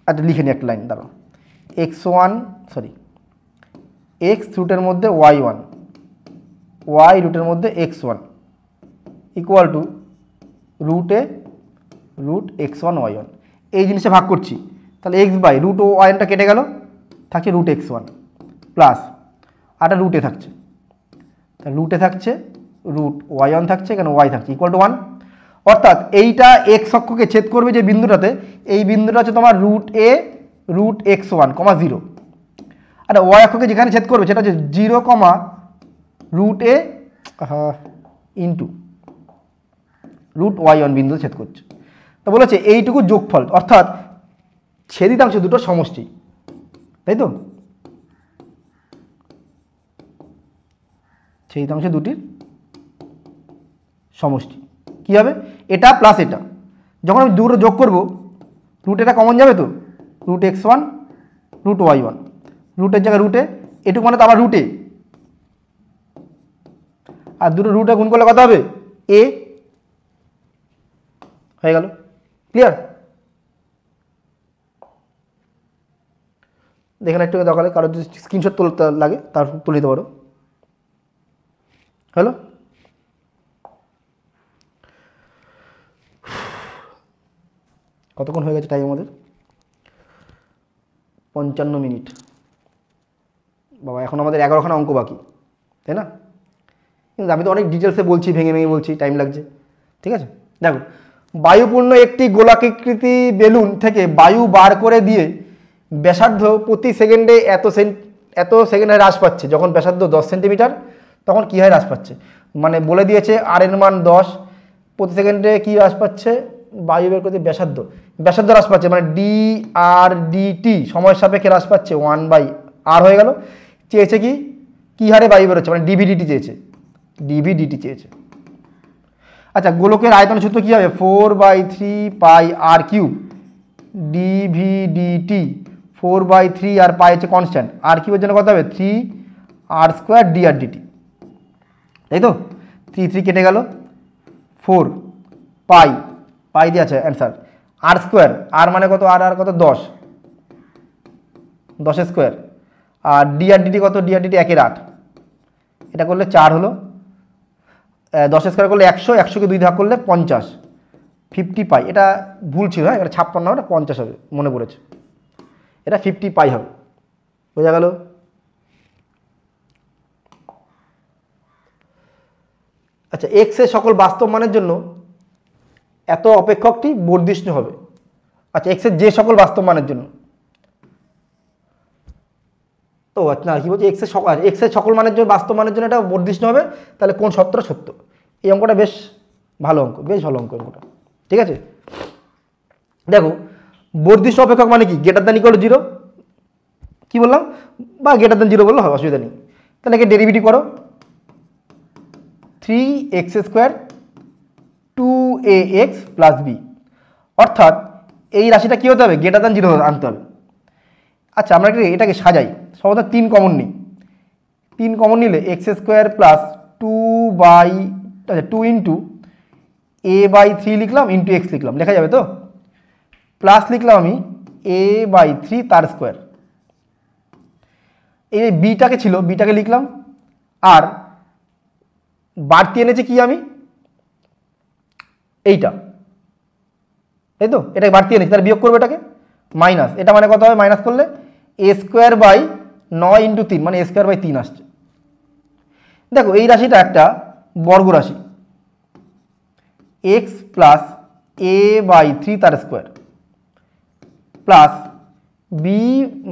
আচ্ছা লিখে নিই একটা লাইন, দাঁড়াও, এক্স ওয়ান এক্স রুটের মধ্যে ওয়াই ওয়ান, ওয়াই রুটের মধ্যে X one equal to root A root X one Y one. এই জিনিসটা ভাগ করছি, তাহলে এক্স বাই রুট ও ওয়াই ওয়ানটা কেটে গেল, থাকছে রুট এক্স ওয়ান প্লাস আরটা রুটে থাকছে, তাহলে রুটে থাকছে রুট ওয়াই ওয়ান থাকছে, এখানে ওয়াই থাকছে ইকুয়াল টু ওয়ান। অর্থাৎ এইটা এক্স অক্ষকে ছেদ করবে যে বিন্দুটাতে, এই বিন্দুটা হচ্ছে তোমার root A root X one comma zero, আর ওয়াই অক্ষকে যেখানে ছেদ করবে সেটা হচ্ছে zero comma root A into root Y one বিন্দু ছেদ করছে। তো বলেছে এইটুকু যোগফল, অর্থাৎ ছেদিতাংশ দুটো সমষ্টি, তাই তো? ছেদিতাংশ দুটির সমষ্টি কী হবে, এটা প্লাস এটা, যখন আমি দুটো যোগ করব রুট এটা কমন যাবে, তো root X one root Y one, রুটের জায়গায় রুটে, এটুকু মানে তো আবার রুটে, আর দুটো রুটে গুণ করলে কত হবে এ, হয়ে গেল। ক্লিয়ার? দেখেন একটু দরকার কারো যদি স্ক্রিনশট তুলতে লাগে তার তুলে নিতে পারো। হ্যালো, কতক্ষণ হয়ে গেছে টাইম আমাদের? 55 মিনিট। বাবা এখন আমাদের 11খানা অঙ্ক বাকি, তাই না? কিন্তু আমি তো অনেক ডিটেলসে বলছি, ভেঙে ভেঙে বলছি, টাইম লাগছে। ঠিক আছে, দেখো, বায়ুপূর্ণ একটি গোলাকৃতি বেলুন থেকে বায়ু বার করে দিয়ে ব্যাসার্ধ প্রতি সেকেন্ডে এত সেকেন্ডে হ্রাস পাচ্ছে। যখন ব্যাসার্ধ 10 সেন্টিমিটার তখন কী হয় হ্রাস পাচ্ছে, মানে বলে দিয়েছে আর এর মান 10, প্রতি সেকেন্ডে কী হ্রাস পাচ্ছে বায়ু বের করতে ব্যাসার্ধ হ্রাস পাচ্ছে, মানে ডি আর ডিটি সময়ের সাপেক্ষে হ্রাস পাচ্ছে 1/r হয়ে গেল। চেয়েছে কি হারে বায়ু বেরোচ্ছে, মানে ডিভিডিটি চেয়েছে। আচ্ছা, গোলকের আয়তন সূত্র কী হবে, 4/3πr³ ডিভিডিটি, 4/3 আর পাই হচ্ছে কনস্ট্যান্ট, আর কিউবের জন্য কত হবে 3r² dr/dt, তাই তো? 3 কেটে গেল, 4 পাই দিয়ে আছে অ্যান্সার, r², আর মানে কত, আর কত 10 আর dr/dt কত, dr/dt 1/8, এটা করলে 4 হলো, 10² করলে 100, 100কে 2 ভাগ করলে 50, 50 পাই। এটা ভুল ছিল, হ্যাঁ, এটা 56 হবে, 50 হবে, মনে পড়েছে, এটা 50 পাই হবে। বোঝা গেল? আচ্ছা, এক্স এর সকল বাস্তব মানের জন্য এত অপেক্ষকটি বর্ধিষ্ণু হবে। আচ্ছা, এক্স এর যে সকল বাস্তব মানের জন্য, তো আচ্ছা কি বলছি, এক্স এর সকল মানের জন্য বাস্তব মানের জন্য এটা বর্ধিষ্ণু হবে। তাহলে কোন সত্যটা সত্য? এই অঙ্কটা বেশ ভালো অঙ্ক, অঙ্কটা। ঠিক আছে, দেখো, বর্ধিষ্ণু অপেক্ষক মানে কি, গ্রেটার দ্যান ইকুয়াল টু 0, কি বললাম, বা গ্রেটার দ্যান 0 বললে হবে, অসুবিধা নেই। তাহলে একে ডেরিভেটিভ করো, 3x² 2ax + b, অর্থাৎ এই রাশিটা কী হতে হবে, গ্রেটার দ্যান 0 আনতে হবে। আচ্ছা আমরা এটাকে সাজাই, সম্ভবত 3 কমন নিই। 3 কমন নিলে x square plus 2 into a/3 লিখলাম ইন্টু এক্স লিখলাম, লেখা যাবে তো? প্লাস লিখলাম আমি a/3 তার স্কোয়ার। এই বিটাকে ছিল, বিটাকে লিখলাম। আর বাড়তি এনেছে কি আমি এইটা, তাই তো? এটাকে বাড়তি এনেছি, তাহলে বিয়োগ করবো এটাকে মাইনাস। এটা মানে কত হবে? মাইনাস করলে a² ইন্টু 3 মানে a²/3 আসছে। দেখো এই রাশিটা একটা বর্গ রাশি, এক্স প্লাস a/3 তার square plus B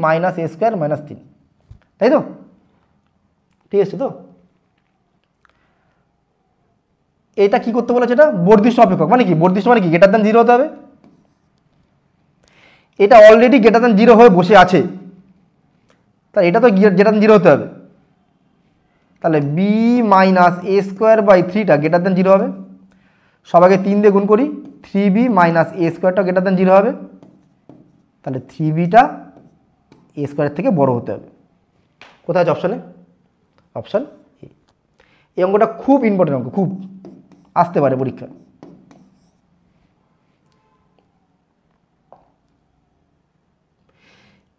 minus a² minus 3, তাই তো? ঠিক আছে তো? এটা কি করতে বলেছে? এটা বর্ধিষ্ণু অপেক্ষক। মানে কি বর্ধিষ্ণু মানে কি? গ্রেটার দ্যান 0 হতে হবে। এটা অলরেডি গ্রেটার দ্যান 0 হয়ে বসে আছে, তাহলে এটা তো গ্রেটার দ্যান 0 হতে হবে। তাহলে বি মাইনাস a²/3টা গ্রেটার দ্যান 0 হবে। সবাইকে 3 দিয়ে গুণ করি, 3b minus a² greater than 0 হবে। তাহলে 3bটা a² থেকে বড় হতে হবে। কোথায় আছে অপশানে? Option A. এই অঙ্কটা খুব ইম্পর্টেন্ট অঙ্ক, খুব আসতে পারে পরীক্ষা।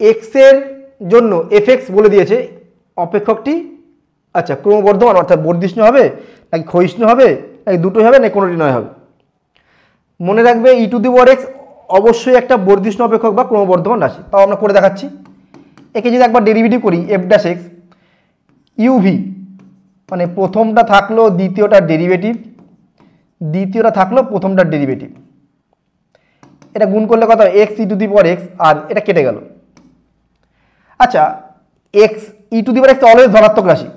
এক্স এর জন্য এফএক্স বলে দিয়েছে অপেক্ষকটি, আচ্ছা ক্রমবর্ধমান অর্থাৎ বর্ধিষ্ণু হবে নাকি ক্ষয়িষ্ণু হবে নাকি দুটোই হবে নাকি কোনোটি নয় হবে। মনে রাখবে e⁻x অবশ্যই একটা বর্ধিষ্ণু অপেক্ষক বা ক্রমবর্ধমান রাশি। তাও আমরা করে দেখাচ্ছি। একে যদি একবার ডেরিভেটিভ করি f'(x) uv মানে প্রথমটা থাকলো দ্বিতীয়টার ডেরিভেটিভ, দ্বিতীয়টা থাকলো প্রথমটার ডেরিভেটিভ, এটা গুণ করলে কত হবে? x(e⁻x) আর এটা কেটে গেল। আচ্ছা e⁻x তো অলওয়েজ ধনাত্মক রাশি,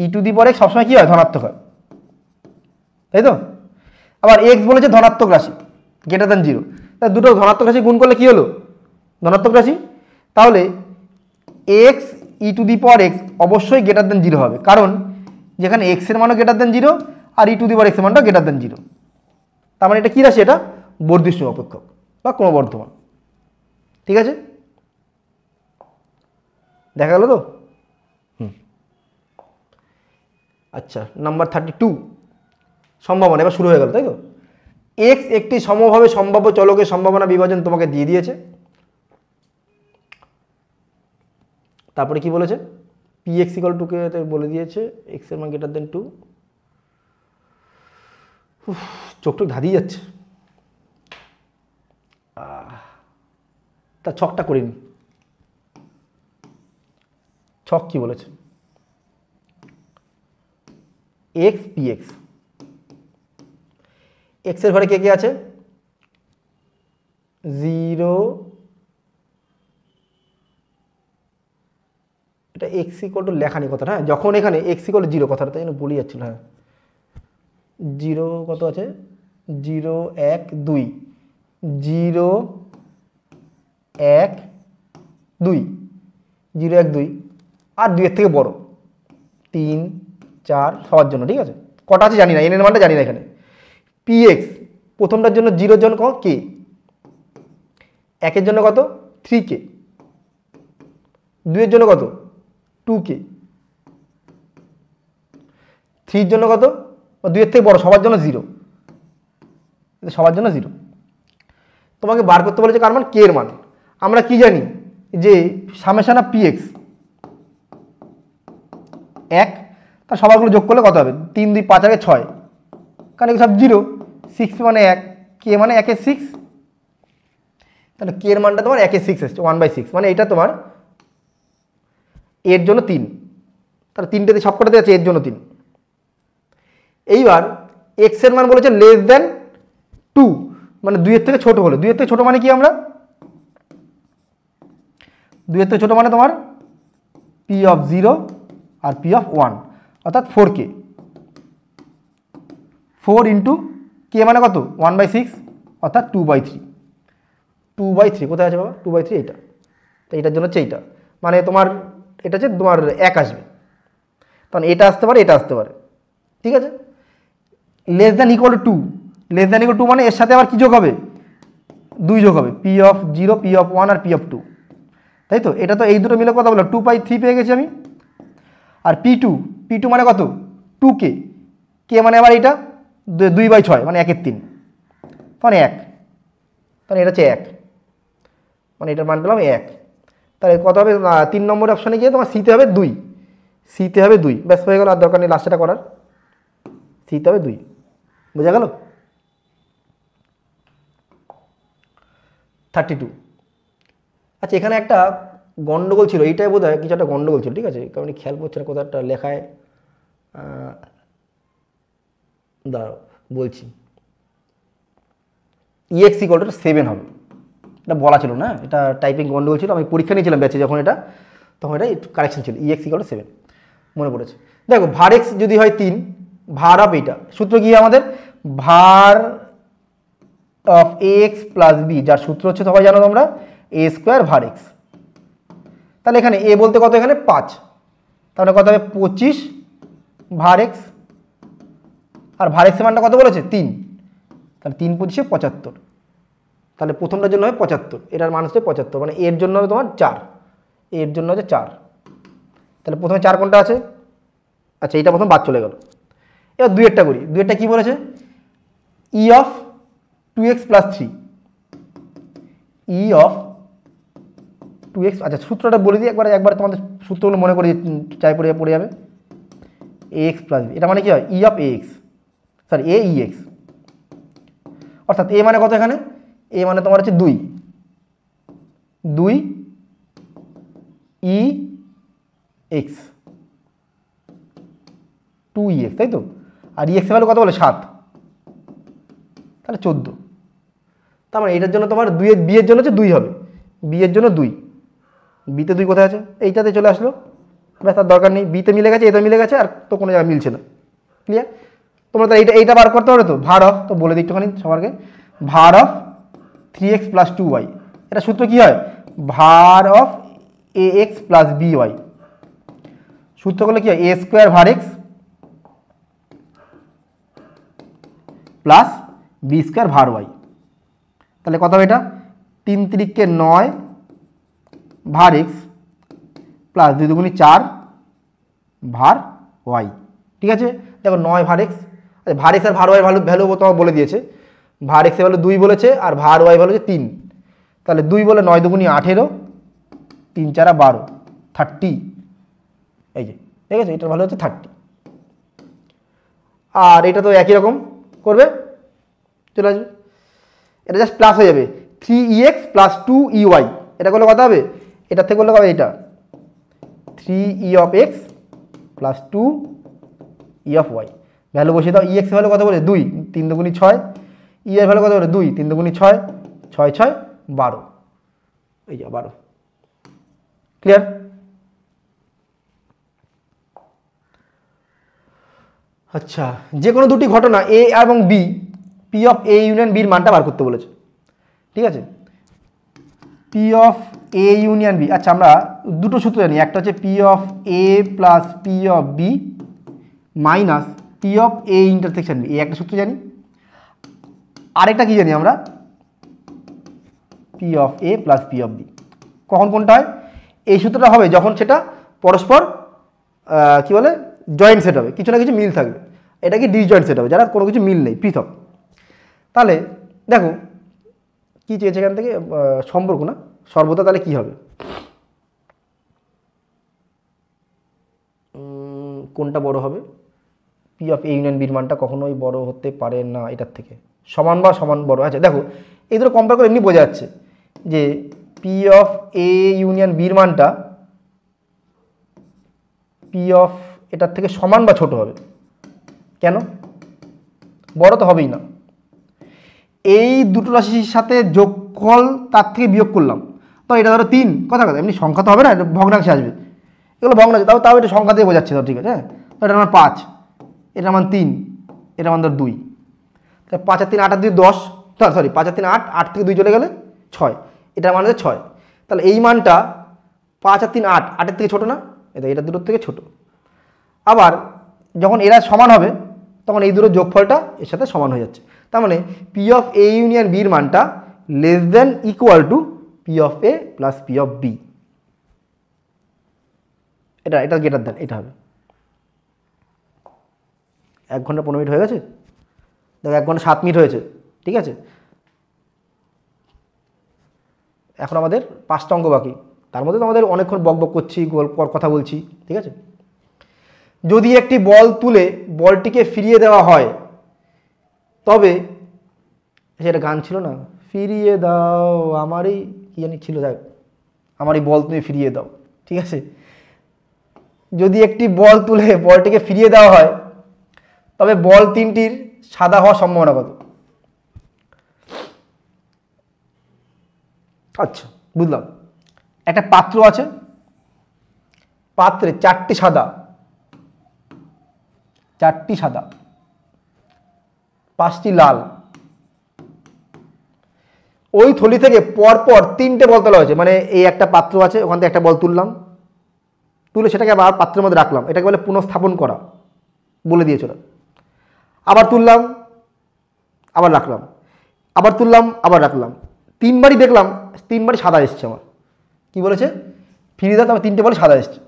e⁻x সবসময় কি হয়? ধনাত্মক হয়, তাই তো? আবার x বলেছে ধনাত্মক রাশি গ্রেটার দ্যান 0, তাই দুটো ধনাত্মক রাশি গুণ করলে কি হলো? ধনাত্মক রাশি। তাহলে x(e⁻x) অবশ্যই গ্রেটার দ্যান 0 হবে, কারণ যেখানে x এর মানও গ্রেটার দ্যান 0 আর e⁻x এর মানটাও গ্রেটার দ্যান 0। তার মানে এটা কি রাশি? এটা বর্ধিষ্ণু অপেক্ষক বা ক্রমবর্ধমান। ঠিক আছে, দেখা গেল তো? আচ্ছা নাম্বার 32 সম্ভাবনা, এবার শুরু হয়ে গেল, তাই তো? এক্স একটি সমভাবে সম্ভাব্য চলকের সম্ভাবনা বিভাজন তোমাকে দিয়ে দিয়েছে। তারপরে কি বলেছে? px = 2 কে বলে দিয়েছে, x এর মান গ্রেটার দেন 2। চোখটা ধাঁধিয়ে যাচ্ছে, তা ছকটা করিনি। ছক কি বলেছে? x px, x এর ঘরে কে কে আছে? 0, এটা x = লেখানি কথাটা, হ্যাঁ যখন এখানে x = 0 কথাটা তাই জন্য বলি যাচ্ছিল। হ্যাঁ 0 কত আছে? 0 1 2, 0 1 2, 0 1 2 আর 2 এর থেকে বড় 3 4 সবার জন্য। ঠিক আছে, কটা আছে জানি না, এন এর মানটা জানি না। এখানে px প্রথমটার জন্য 0 এর জন্য কত? k, 1 এর জন্য কত? 3k, 2 এর জন্য কত? 2k, 3 এর জন্য কত? 2 এর থেকে বড় সবার জন্য 0, সবার জন্য 0। তোমাকে বার করতে বলেছে কার মান? k এর মান। আমরা কি জানি যে সামেশন অফ px 1, তার সবাইগুলো যোগ করলে কত হবে? 3 2 5 আর 6, কারণ সব 0, 6 মানে 1, k মানে 1 এর 6, তাহলে k এর মানটা তোমার 1 এর 6 এসছে, 1/6 মানে এটা তোমার এর জন্য 3, তাহলে 3টেতে সবকটাতে আছে এর জন্য 3। এইবার x এর মান বলেছে লেস দেন 2 মানে 2 এর থেকে ছোট হলে, 2 এর থেকে ছোট মানে কি? আমরা 2 এর থেকে ছোট মানে তোমার p(0) আর p(1) অর্থাৎ 4k, 4 ইন্টু k মানে কত? 1/6 অর্থাৎ 2/3, 2/3 কোথায় আছে বাবা? 2/3 এইটা, তো এইটার জন্য হচ্ছে এইটা, মানে তোমার এটা হচ্ছে তোমার 1 আসবে, তখন এটা আসতে পারে এটা আসতে পারে। ঠিক আছে, less than equal to 2, less than equal 2 মানে এর সাথে আবার কি যোগ হবে? 2 যোগ হবে, p(0) p(1) আর p(2), তাই তো? এটা তো এই দুটো মিলে কত বলো 2/3 পেয়ে গেছি আমি। আর P2 মানে কত 2K, কে মানে আবার এটা 2/6 মানে 1/3 মানে 1, তাহলে এটা হচ্ছে 1, মানে এটার মান পেলাম 1। তাহলে কত হবে 3 নম্বর অপশানে গিয়ে তোমার সিতে হবে 2, সিতে হবে 2, ব্যাস হয়ে গেল, আর দরকার নেই লাস্টটা করার, সিতে হবে 2, বোঝা গেল? 32। আচ্ছা এখানে একটা গন্ডগোল ছিল, এইটাই বোধ হয় কিছু একটা গন্ডগোল ছিল, ঠিক আছে, কারণ খেয়াল করছে না কোথাও একটা লেখায়, দাঁড়াও বলছি, EX = 7 হবে, এটা বলা ছিল না, এটা টাইপিং গন্ডগোল ছিল, আমি পরীক্ষা নিয়েছিলাম ব্যাচে যখন এটা, তখন এটা কারেকশন ছিল, EX = 7, মনে পড়েছে। দেখো ভার এক্স যদি হয় 3, ভার অফ এইটা সূত্র কি আমাদের, ভার অফ AX প্লাস বি, যার সূত্র হচ্ছে সবাই জানো তোমরা A² ভার এক্স। তাহলে এখানে এ বলতে কত, এখানে 5, তাহলে কত হবে 25 ভার এক্স, আর ভার এক্সের মানটা কত বলেছে 3, তাহলে 3 25 75, তাহলে প্রথমটার জন্য হবে 75, এটার মান হচ্ছে 75, মানে এর জন্য হবে তোমার 4, এর জন্য হচ্ছে 4, তাহলে প্রথমে 4 কোনটা আছে, আচ্ছা এইটা প্রথম বাদ চলে গেল। এবার 2-এরটা করি, 2-এরটা কি বলেছে, E of 2x plus 3, E of 2x, আচ্ছা সূত্রটা বলে দিই একবার তোমাদের সূত্রগুলো মনে করি, চাই পড়ে যাবে, ax প্লাস বি, এটা মানে কি হয় E of ax, sorry AEX, অর্থাৎ এ মানে কত, এখানে এ মানে তোমার হচ্ছে 2 EX 2EX, তাই তো, আর EX এর ভ্যালু কত বলে 7, তাহলে 14, তার মানে এটার জন্য তোমার বি এর জন্য হচ্ছে 2 হবে, বি এর জন্য 2, বিতে 2 কোথায় আছে, এইটাতে চলে আসলো, ব্যাস তার দরকার নেই, বিতে মিলে গেছে, এতে মিলে গেছে, আর তো কোনো জায়গায় মিলছে না, ক্লিয়ার? তোমরা তো এইটা বার করতে পারো তো, ভার অফ, তো বলে দিই একটুখানি সবারকে, ভার অফ 3x প্লাস 2y, এটা সূত্র কি হয়, ভার অফ AX প্লাস BY, সূত্র করলে কি হয় A² ভার এক্স প্লাস B² ভার ওয়াই, তাহলে কত হবে এটা 3 × 9 ভার এক্স প্লাস 2 × 4 ভার ওয়াই, ঠিক আছে? দেখো 9 ভার এক্স, আচ্ছা ভার এক্স আর ভার ওয়াই ভ্যালু তোমাকে বলে দিয়েছে, ভার এক্সের ভ্যালু 2 বলেছে, আর ভার ওয়াই ভ্যালু হচ্ছে 3, তাহলে 2 বলে 9 × 2 = 18, 3 × 4 = 12, 30, এই যে ঠিক আছে, এটার ভ্যালু হচ্ছে 30, আর এটা তো একই রকম করবে, চলে আসবে, এটা জাস্ট প্লাস হয়ে যাবে 3EX প্লাস 2EY, এটা করলে কত হবে, এটার থেকে করলে হবে এটা 3E of x plus 2E of y, value বসিয়ে দাও, EX এর ভ্যালু কত বলে 2, 3 × 2 = 6, E এর ভ্যালু কত বলে 2, 3 × 2 = 6, 6 6 12, এই যে 12, ক্লিয়ার? আচ্ছা যে কোনো দুটি ঘটনা A এবং B, P of A union বির মানটা বার করতে বলেছে, ঠিক আছে, P of A union B, আচ্ছা আমরা দুটো সূত্র জানি, একটা হচ্ছে P of A plus P of B minus P of A intersection B, এই একটা সূত্র জানি, আরেকটা কি জানি আমরা P of A plus P of B, কখন কোনটা হয়, এই সূত্রটা হবে যখন সেটা পরস্পর কি বলে জয়েন্ট সেট হবে, কিছু না কিছু মিল থাকবে, এটা কি ডিসজয়েন্ট সেট হবে, যারা কোনো কিছু মিল নেই, পৃথক। তাহলে দেখো কি চেয়েছে এখান থেকে, সম্পর্ক না সর্বদা, তাহলে কি হবে, কোনটা বড় হবে, P of A ইউনিয়ন বির মানটা কখনোই বড় হতে পারে না এটার থেকে, সমান বা সমান বড়। আচ্ছা দেখো এই দুটো কম্পেয়ার করে এমনি বোঝা যাচ্ছে যে P of A ইউনিয়ন বির মানটা P of এটার থেকে সমান বা ছোট হবে, কেন, বড় তো হবেই না, এই দুটো রাশির সাথে যোগফল তার থেকে বিয়োগ করলাম, তো এটা ধরো 3, কথা এমনি সংখ্যা তো হবে না, ভগ্নাংশে আসবে, এগুলো ভগ্নাংশে, তাও এটা সংখ্যা দিয়ে বোঝাচ্ছে, তো ঠিক আছে, হ্যাঁ, তো এটার মান 5, এটার মান 3, এটার মান ধর 2, তাহলে 5 আর 3 8 আর 2 10, সরি 5 আর 3 8, 8 থেকে 2 চলে গেলে 6, এটার মান হচ্ছে 6, তাহলে এই মানটা 5 আর 3 8, 8-এর থেকে ছোটো না, এটা দুটোর থেকে ছোট, আবার যখন এরা সমান হবে তখন এই দুটো যোগফলটা এর সাথে সমান হয়ে যাচ্ছে, তার মানে P of A ইউনিয়ন বির মানটা less than equal to P of A plus P of B, এটা গ্রেটার দেন, এটা হবে। 1 ঘন্টা 15 মিনিট হয়ে গেছে, দেখো 1 ঘন্টা 7 মিনিট হয়েছে, ঠিক আছে। এখন আমাদের 5টা অঙ্ক বাকি, তার মধ্যে তো আমাদের অনেকক্ষণ বক করছি, কথা বলছি, ঠিক আছে। যদি একটি বল তুলে বলটিকে ফিরিয়ে দেওয়া হয়, তবে সেটা গান ছিল না, ফিরিয়ে দাও আমারই কি জানি ছিল, দেখ আমারই বল তুমি ফিরিয়ে দাও, ঠিক আছে। যদি একটি বল তুলে বলটিকে ফিরিয়ে দেওয়া হয়, তবে বল 3টির সাদা হওয়ার সম্ভাবনা কত? আচ্ছা বুঝলাম, একটা পাত্র আছে, পাত্রে 4টি সাদা, 5টি লাল, ওই থলি থেকে পরপর 3টে বল তোলা হয়েছে। মানে এই একটা পাত্র আছে, ওখান থেকে একটা বল তুললাম, তুলে সেটাকে আবার পাত্রের মধ্যে রাখলাম, এটাকে বলে পুনঃস্থাপন করা, বলে দিয়েছে ওরা। আবার তুললাম, আবার রাখলাম, আবার তুললাম, আবার রাখলাম, 3বারই দেখলাম 3বারই সাদা এসছে। আমার কি বলেছে, ফিরিয়ে দাও, তারপর 3টে বলে সাদা এসছে।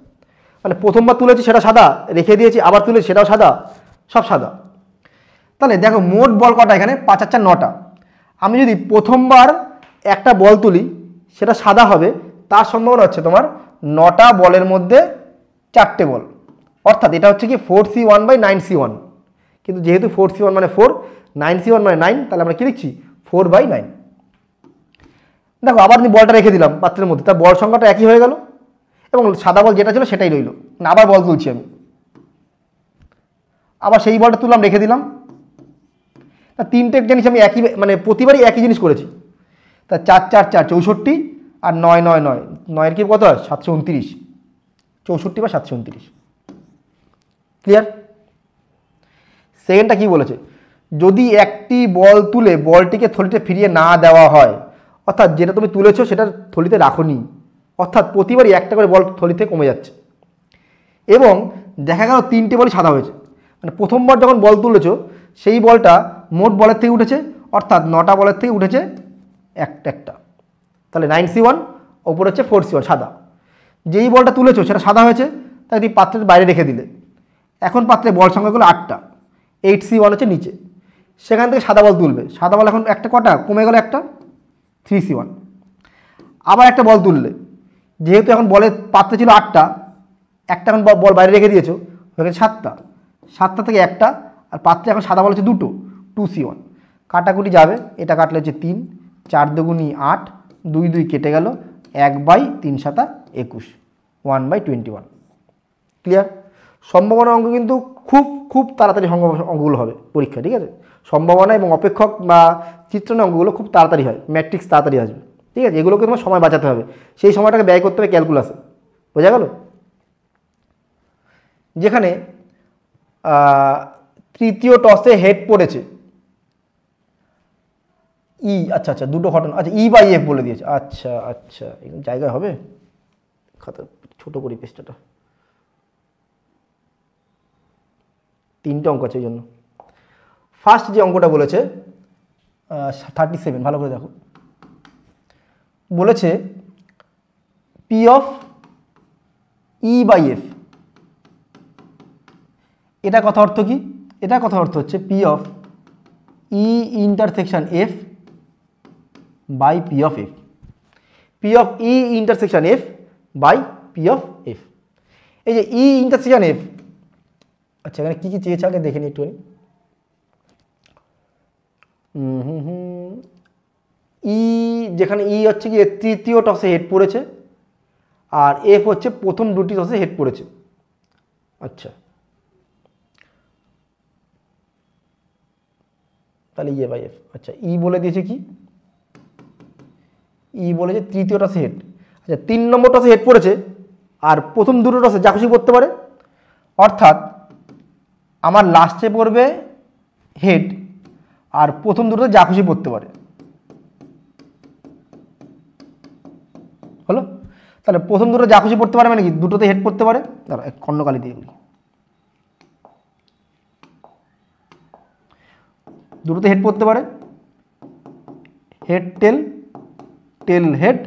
মানে প্রথমবার তুলেছি সেটা সাদা, রেখে দিয়েছি, আবার তুলেছি সেটাও সাদা, সব সাদা। তাহলে দেখো মোট বল কটা এখানে, 5 আর 4 9টা। আমি যদি প্রথমবার একটা বল তুলি সেটা সাদা হবে, তার সম্ভাবনা হচ্ছে তোমার 9টা বলের মধ্যে 4টে বল, অর্থাৎ এটা হচ্ছে কি 4C1/9C1। কিন্তু যেহেতু 4C1 মানে 4, 9C1 মানে 9, তাহলে আমরা কি লিখছি 4/9। দেখো আবার আমি বলটা রেখে দিলাম পাত্রের মধ্যে, তার বল সংখ্যাটা একই হয়ে গেল, এবং সাদা বল যেটা ছিল সেটাই রইল না। আবার বল তুলছি আমি, আবার সেই বলটা তুললাম, রেখে দিলাম। তা 3টে জিনিস আমি একই, মানে প্রতিবারই একই জিনিস করেছি। তা 4 4 4 64, আর 9 9 9, 9-এর কি কত হয় 729, 64 বা 729। ক্লিয়ার? সেকেন্ডটা কি বলেছে, যদি একটি বল তুলে বলটিকে থলিতে ফিরিয়ে না দেওয়া হয়, অর্থাৎ যেটা তুমি তুলেছো সেটা থলিতে রাখোনি, অর্থাৎ প্রতিবারই একটা করে বল থলিতে কমে যাচ্ছে, এবং দেখা গেল 3টে বলই সাদা হয়েছে। মানে প্রথমবার যখন বল তুলেছো সেই বলটা মোট বলের থেকে উঠেছে, অর্থাৎ 9টা বলের থেকে উঠেছে একটা, তাহলে 9C1, ওপর হচ্ছে 4C1 সাদা। যেই বলটা তুলেছো সেটা সাদা হয়েছে, তাই তুমি পাত্রের বাইরে রেখে দিলে। এখন পাত্রে বল সংখ্যাগুলো 8টা, 8C1 হচ্ছে নিচে, সেখান থেকে সাদা বল তুলবে। সাদা বল এখন একটা কটা কমে গেল, একটা 3C1। আবার একটা বল তুললে, যেহেতু এখন বলের পাত্রে ছিল 8টা, একটা এখন বল বাইরে রেখে দিয়েছো, হয়ে গেছে 7টা, 7টা থেকে একটা, আর পাত্রে এখন সাদা বল হচ্ছে 2টো, 2C1। কাটাকুটি যাবে, এটা কাটলে হচ্ছে 3, 4 দুগুণি 8, 2 2 কেটে গেল, 1/3 7 21, 1/21। ক্লিয়ার? সম্ভাবনা অঙ্ক কিন্তু খুব খুব তাড়াতাড়ি অঙ্কগুলো হবে পরীক্ষা, ঠিক আছে। সম্ভাবনা এবং অপেক্ষক বা চিত্রণের অঙ্কগুলো খুব তাড়াতাড়ি হয়, ম্যাট্রিক্স তাড়াতাড়ি আসবে, ঠিক আছে। এগুলোকে তোমার সময় বাঁচাতে হবে, সেই সময়টাকে ব্যয় করতে হবে ক্যালকুলাসে, বোঝা গেল। যেখানে তৃতীয় টসে হেড পড়েছে ই, আচ্ছা 2টো ঘটনা, আচ্ছা E/F বলে দিয়েছে, আচ্ছা জায়গায় হবে, খাতা ছোট করি পেজটা, 3টে অঙ্ক আছে এই জন্য। ফার্স্ট যে অঙ্কটা বলেছে 37, ভালো করে দেখো, বলেছে P/E/F। এটা কথা অর্থ কি, এটা কথা অর্থ হচ্ছে P/E/F/P/F, P/E/F/P/F। এই যে E/F, আচ্ছা এখানে কী কী চেয়েছে আগে দেখে নি একটুখানি। যেখানে ই হচ্ছে কি তৃতীয় টসে হেড পড়েছে, আর এফ হচ্ছে প্রথম 2টি টসে হেড পড়েছে। আচ্ছা তাহলে E/F, আচ্ছা ই বলে দিয়েছে কি, ই বলেছে তৃতীয় টসে হেড। আচ্ছা 3 নম্বর টসে হেড পড়েছে, আর প্রথম 2টো টসে যা খুশি পড়তে পারে, অর্থাৎ আমার লাস্টে পড়বে হেড, আর প্রথম 2টোতে যা খুশি পড়তে পারে, হলো। তাহলে প্রথম 2টো যা খুশি পড়তে পারে মানে কি, 2টোতে হেড পড়তে পারে। দাঁড়া খণ্ডকালি দিয়ে বলি, 2টোতে হেড পড়তে পারে, হেড টেল, টেল হেড,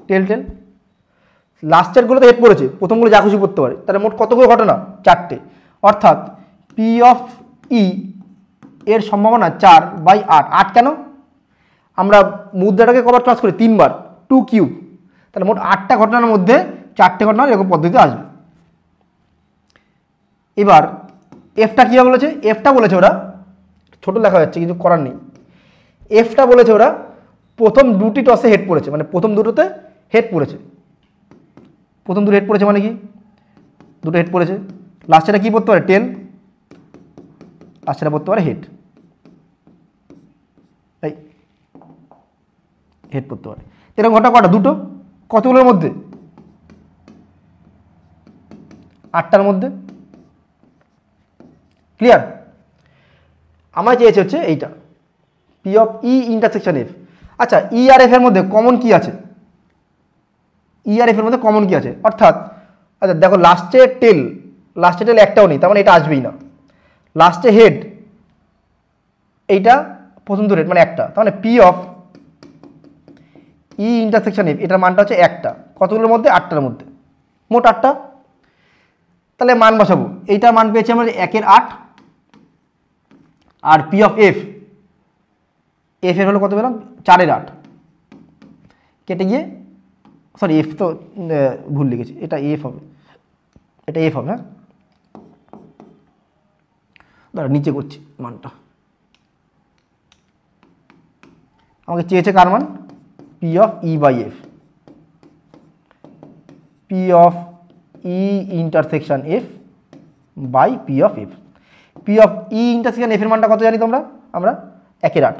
টেল টেল। লাস্টেরগুলোতে হেড পড়েছে, প্রথমগুলো যা খুশি পড়তে পারে, তাহলে মোট কতগুলো ঘটনা? 4টে। অর্থাৎ পি অফ ই এর সম্ভাবনা 4/8। 8 কেন? আমরা মুদ্রাটাকে কবার ক্রস করি? 3 বার, 2 কিউব। তাহলে মোট 8টা ঘটনার মধ্যে 4টে ঘটনা এরকম পদ্ধতিতে আসবে। এবার এফটা কী বলেছে? এফটা বলেছে ওরা, ছোট লেখা যাচ্ছে কিছু করার নেই, এফটা বলেছে ওরা প্রথম দুটি টসে হেড পড়েছে, মানে প্রথম দুটোতে হেড পড়েছে। প্রথম দুটো হেড পড়েছে মানে কি? দুটো হেড পড়েছে, লাস্টেটা কী পড়তে পারে? টেল, লাস্টেটা পড়তে পারে হেড। এই হেড পড়তে পারে। এরকম ঘটনা কটা? দুটো। কতগুলোর মধ্যে? 8টার মধ্যে। ক্লিয়ার? আমার চেয়েছে হচ্ছে এইটা, P of E intersection F. আচ্ছা, ই আর এফ এর মধ্যে কমন কি আছে? ই আর এফ এর মধ্যে কমন কি আছে? অর্থাৎ আচ্ছা দেখো, লাস্টে টেল একটাও নেই, তার মানে এটা আসবেই না। লাস্টে হেড, এইটা প্রথম দুটো হেড মানে একটা, তার মানে P of E intersection F এটার মানটা হচ্ছে একটা। কতগুলোর মধ্যে? 8টার মধ্যে, মোট 8টা। তাহলে মান বসাবো, এইটার মান পেয়েছি আমরা 1-এর 8, আর পি অফ এফ এর হলো কত পেলাম? 4-এর 8। কেটে গিয়ে, সরি এফ তো ভুল লিখেছি, এটা এফ হবে, এটা এফ হবে। হ্যাঁ দাঁড়া, নিচে করছি মানটা। আমাকে চেয়েছে কার মান? P of E by F, P of E intersection F by P of F. P of E intersection F এর মানটা কত জানি তোমরা? আমরা 1-এর 8।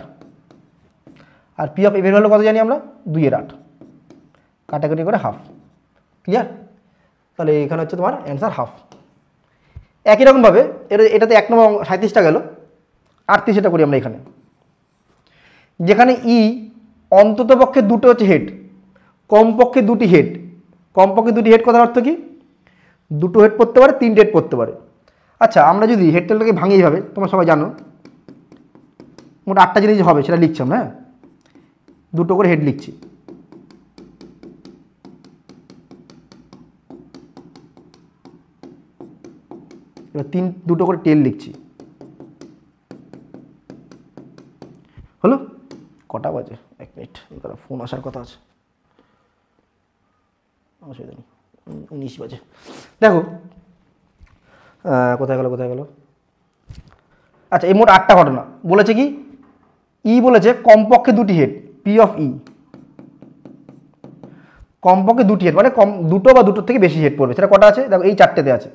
আর পি অফ এফ এর হলো কত জানি আমরা? 2-এর 8, কাটাকাটি করে হাফ। ক্লিয়ার? তাহলে এখানে হচ্ছে তোমার অ্যান্সার হাফ। একই রকমভাবে এটাতে 1 নম্বর 37টা গেল, 38টা করি আমরা এখানে। যেখানে ই অন্তত পক্ষে দুটো হচ্ছে হেড, কমপক্ষে দুটি হেড। কমপক্ষে দুটি হেড কথার অর্থ কি? দুটো হেড পড়তে পারে, 3টে হেড পড়তে পারে। আচ্ছা, আমরা যদি হেড টেলটাকে ভাঙি এইভাবে, তোমরা সবাই জানো মোট 8টা জিনিস হবে, সেটা লিখছি আমরা। হ্যাঁ, দুটো করে হেড লিখছি, এবার দুটো করে টেল লিখছি। হলো? কটা বাজে? 1 মিনিট, ফোন আসার কথা আছে, অসুবিধা নেই, 19 বাজে। দেখো কোথায় গেল? আচ্ছা, এই মোট 8টা ঘটনা বলেছে কি? ই বলেছে কমপক্ষে দুটি হেড, পি অফ ই কমপক্ষে দুটি হেড, মানে দুটো বা দুটোর থেকে বেশি হেড পড়বে। সেটা কটা আছে? দেখো এই 4টেতে আছে,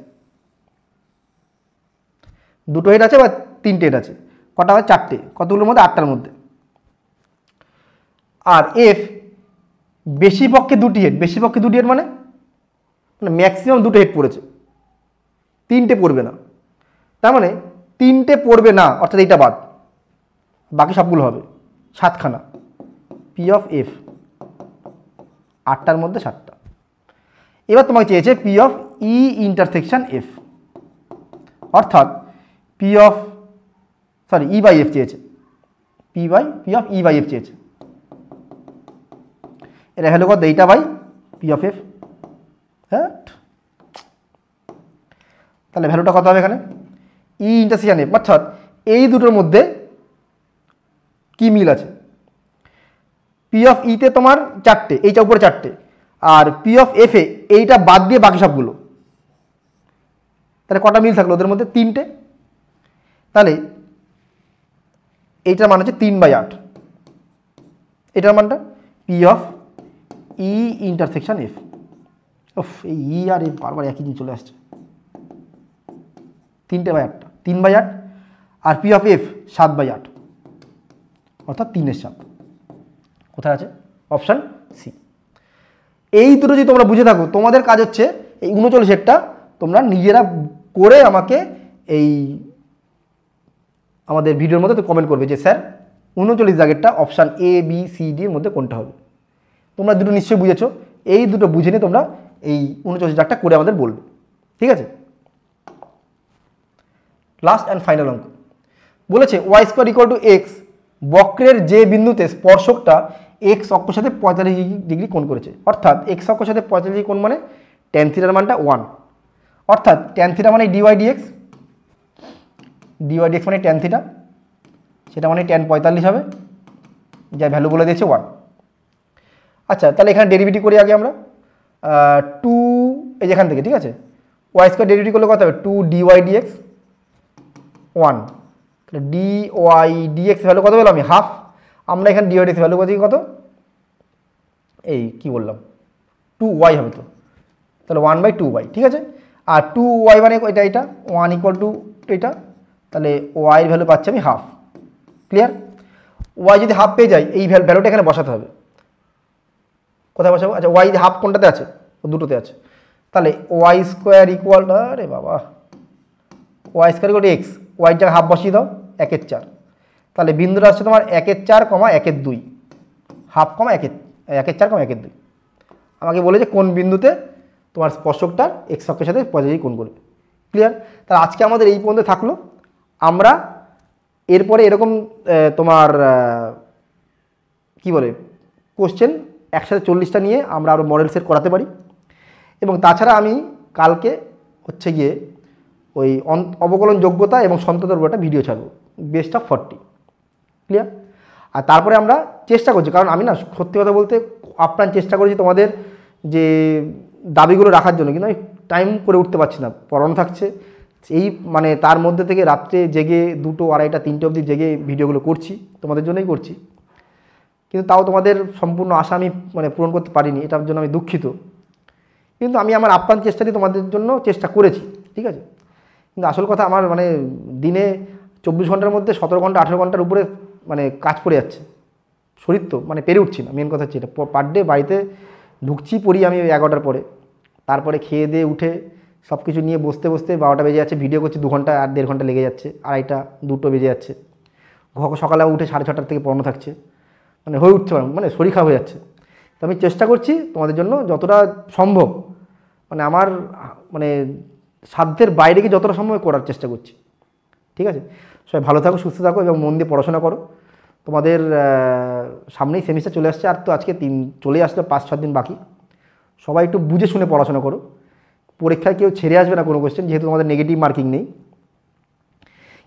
দুটো হেড আছে বা 3টে হেড আছে। কটা হয়? 4টে। কতগুলোর মধ্যে? 8টার মধ্যে। আর এফ বেশি পক্ষে দুটি হেড, বেশি পক্ষে দুটি হেড মানে ম্যাক্সিমাম দুটো হেড পড়েছে, 3টে পড়বে না। তার মানে 3টে পড়বে না, অর্থাৎ এইটা বাদ, বাকি সবগুলো হবে 7খানা। পি অফ এফ 8টার মধ্যে 7টা। এবার তোমাকে চেয়েছে P of E intersection F, অর্থাৎ P of E by F চেয়েছে, P of E by F চেয়েছে। এটা হলো কত? এইটা বাই পি অফ এফ। হ্যাঁ, তাহলে ভ্যালুটা কত হবে এখানে? ই ইন্টারসেকশন এফ, অর্থাৎ এই দুটোর মধ্যে কি মিল আছে? পি অফ ইতে তোমার 4টে, এইটা উপরে 4টে, আর পি অফ এফ এ এইটা বাদ দিয়ে বাকি সবগুলো। তাহলে কটা মিল থাকলো ওদের মধ্যে? 3টে। তাহলে এইটার মান হচ্ছে 3/8। এটার মানটা P of E intersection F. এই ই আর এফ বারবার একই দিন চলে আসছে। 3/8, 3/8, আর পি অফ এফ 7/8, অর্থাৎ 3-এর 7। কোথায় আছে? Option C. এই দুটো যদি তোমরা বুঝে থাকো, তোমাদের কাজ হচ্ছে এই 39টা তোমরা নিজেরা করে আমাকে এই আমাদের ভিডিওর মধ্যে তো কমেন্ট করবে যে স্যার 39 দাগেরটা option A B C D এর মধ্যে কোনটা হবে। তোমরা দুটো নিশ্চয়ই বুঝেছো, এই দুটো বুঝে নিয়ে তোমরা এই 39 দাগটা করে আমাদের বলবে। ঠিক আছে? লাস্ট অ্যান্ড ফাইনাল অঙ্ক বলেছে y² = x, বক্রের যে বিন্দুতে স্পর্শকটা এক্স অক্ষের সাথে 45 ডিগ্রি কোণ করেছে, অর্থাৎ এক্স অক্ষের সাথে 45 ডিগ্রি কোণ মানে ট্যান থিটার মানটা 1, অর্থাৎ ট্যান থিটা মানে ডিওয়াই ডিএক্স, ডিওয়াই ডিএক্স মানে ট্যান থিটা, সেটা মানে ট্যান 45 হবে, যা ভ্যালু বলে দিয়েছে 1। আচ্ছা, তাহলে এখানে ডেরিভেটিভ করি আগে আমরা 2 এই যেখান থেকে, ঠিক আছে, ওয়াই স্কোয়ার ডেরিভেটিভ করলে কত হবে 2 ডিওয়াই ডিএক্স 1, তাহলে ডিওয়াই ডিএক্স ভ্যালু কত পেলাম আমি হাফ, আমরা এখানে ডিওয়াই ডিএক্স ভ্যালু কত এই কি বললাম 2y হবে, তো তাহলে 1/2y, ঠিক আছে। আর 2y মানে এটা 1 ইকুয়াল টু এটা, তাহলে ওয়াইয়ের ভ্যালু পাচ্ছি আমি হাফ। ক্লিয়ার? ওয়াই যদি হাফ পেয়ে যাই এই ভ্যালুটা এখানে বসাতে হবে, কোথায় বসাবো? আচ্ছা, ওয়াই হাফ কোনটাতে আছে? দুটোতে আছে, তাহলে ওয়াই স্কোয়ার ইকুয়াল, আরে বাবা, Y square equal to X, ওয়াইর জায়গায় হাফ বসিয়ে দাও 1/4, তাহলে বিন্দুটা আসছে তোমার 1/4, 1/2, হাফ, 1/4, 1/2। আমাকে বলেছে কোন বিন্দুতে তোমার স্পর্শকটার এক্স অক্ষের সাথে 45 কোণ করবে। ক্লিয়ার? তাহলে আজকে আমাদের এই পর্যন্ত থাকলো। আমরা এরপরে এরকম তোমার কি বলে কোশ্চেন একসাথে 40টা নিয়ে আমরা আরও মডেল সেট করাতে পারি। এবং তাছাড়া আমি কালকে হচ্ছে গিয়ে ওই অবকলন যোগ্যতা এবং সন্ততার উপর একটা ভিডিও ছাড়বো, বেস্ট অফ 40। ক্লিয়ার? আর তারপরে আমরা চেষ্টা করছি, কারণ আমি না সত্যি কথা বলতে আপ্রাণ চেষ্টা করেছি তোমাদের যে দাবিগুলো রাখার জন্য, কিন্তু আমি টাইম করে উঠতে পারছি না, পড়ানো থাকছে এই মানে তার মধ্যে থেকে রাত্রে জেগে 2টো, 2:30, 3টে অবধি জেগে ভিডিওগুলো করছি, তোমাদের জন্যই করছি। কিন্তু তাও তোমাদের সম্পূর্ণ আশা আমি মানে পূরণ করতে পারিনি, এটার জন্য আমি দুঃখিত। কিন্তু আমি আমার আপ্রাণ চেষ্টা দিয়ে তোমাদের জন্য চেষ্টা করেছি, ঠিক আছে। কিন্তু আসল কথা আমার মানে দিনে 24 ঘন্টার মধ্যে 17 ঘন্টা 18 ঘন্টার উপরে মানে কাজ পড়ে যাচ্ছে, শরীর তো মানে পেরে উঠছি না। মেন কথা হচ্ছে এটা, পার ডে বাড়িতে ঢুকছি পড়ি আমি 11টার পরে, তারপরে খেয়ে দিয়ে উঠে সব কিছু নিয়ে বসতে 12টা বেজে যাচ্ছে, ভিডিও করছি 2 ঘন্টা আর 1.5 ঘন্টা লেগে যাচ্ছে, 2:30, 2টো বেজে যাচ্ছে, সকালে উঠে 6:30টার থেকে পড়ানো থাকছে, মানে হয়ে উঠছে মানে শরীর খারাপ হয়ে যাচ্ছে। তো আমি চেষ্টা করছি তোমাদের জন্য যতটা সম্ভব, মানে আমার মানে সাধ্যের বাইরে গিয়ে যতটা সম্ভব করার চেষ্টা করছি, ঠিক আছে। সবাই ভালো থাকো, সুস্থ থাকো এবং মন দিয়ে পড়াশোনা করো। তোমাদের সামনেই সেমিস্টার চলে আসছে, আর তো আজকে চলে আসলে 5-6 দিন বাকি। সবাই একটু বুঝে শুনে পড়াশোনা করো, পরীক্ষায় কেউ ছেড়ে আসবে না কোনো কোশ্চেন, যেহেতু তোমাদের নেগেটিভ মার্কিং নেই।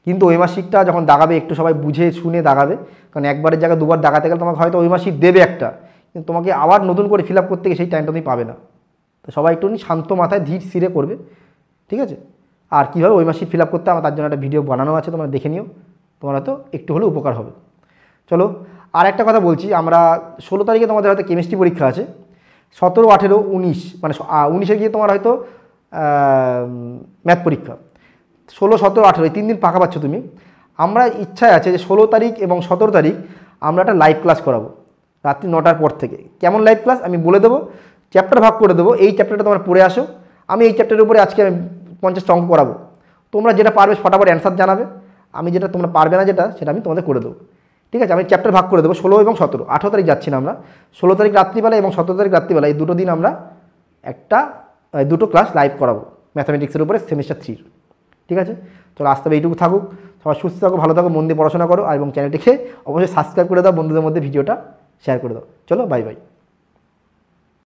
কিন্তু ওই মাসিকটা যখন দাগাবে একটু সবাই বুঝে শুনে দাগাবে, কারণ একবারের জায়গায় দুবার দাগাতে গেলে তোমাকে হয়তো ওই মাসিক দেবে একটা, কিন্তু তোমাকে আবার নতুন করে ফিল আপ করতে গিয়ে সেই টাইমটা তুমি পাবে না। তো সবাই একটু শান্ত মাথায় ধীর স্থিরে করবে, ঠিক আছে। আর কীভাবে ওই মাসিক ফিল আপ করতে আমার তার জন্য একটা ভিডিও বানানো আছে, তোমরা দেখে নিও, তোমার হয়তো একটু হলেও উপকার হবে। চলো, আর একটা কথা বলছি, আমরা 16 তারিখে তোমাদের হয়তো কেমিস্ট্রি পরীক্ষা আছে, 17, 18, 19 মানে 19-এ গিয়ে তোমার হয়তো ম্যাথ পরীক্ষা, 16, 17, 18 এই 3 দিন পাকা পাচ্ছ তুমি। আমরা ইচ্ছায় আছে যে 16 তারিখ এবং 17 তারিখ আমরা একটা লাইভ ক্লাস করাবো রাত্রি 9টার পর থেকে। কেমন লাইভ ক্লাস আমি বলে দেবো, চ্যাপ্টার ভাগ করে দেবো, এই চ্যাপ্টারটা তোমরা পড়ে আসো, আমি এই চ্যাপ্টারের উপরে আজকে আমি 50টা অঙ্ক করাবো, তোমরা যেটা পারবে ফটাফট অ্যান্সার জানাবে, আমি যেটা তোমরা পারবে না যেটা সেটা আমি তোমাদের করে দেবো, ঠিক আছে। আমি চ্যাপ্টার ভাগ করে দেবো 16 এবং 17, 18 তারিখ যাচ্ছি না আমরা, 16 তারিখ রাত্রিবেলা এবং 17 তারিখ রাত্রিবেলা এই 2টো দিন আমরা দুটো ক্লাস লাইভ করাবো ম্যাথামেটিক্সের উপরে সেমিস্টার 3, ঠিক আছে। চলো, আসতে হবে এইটুকু থাকুক, সবাই সুস্থ থাকো, ভালো থাকো, মন দিয়ে পড়াশোনা করো, আর এবং চ্যানেলটিকে অবশ্যই সাবস্ক্রাইব করে দাও, বন্ধুদের মধ্যে ভিডিওটা শেয়ার করে দাও। চলো, বাই বাই।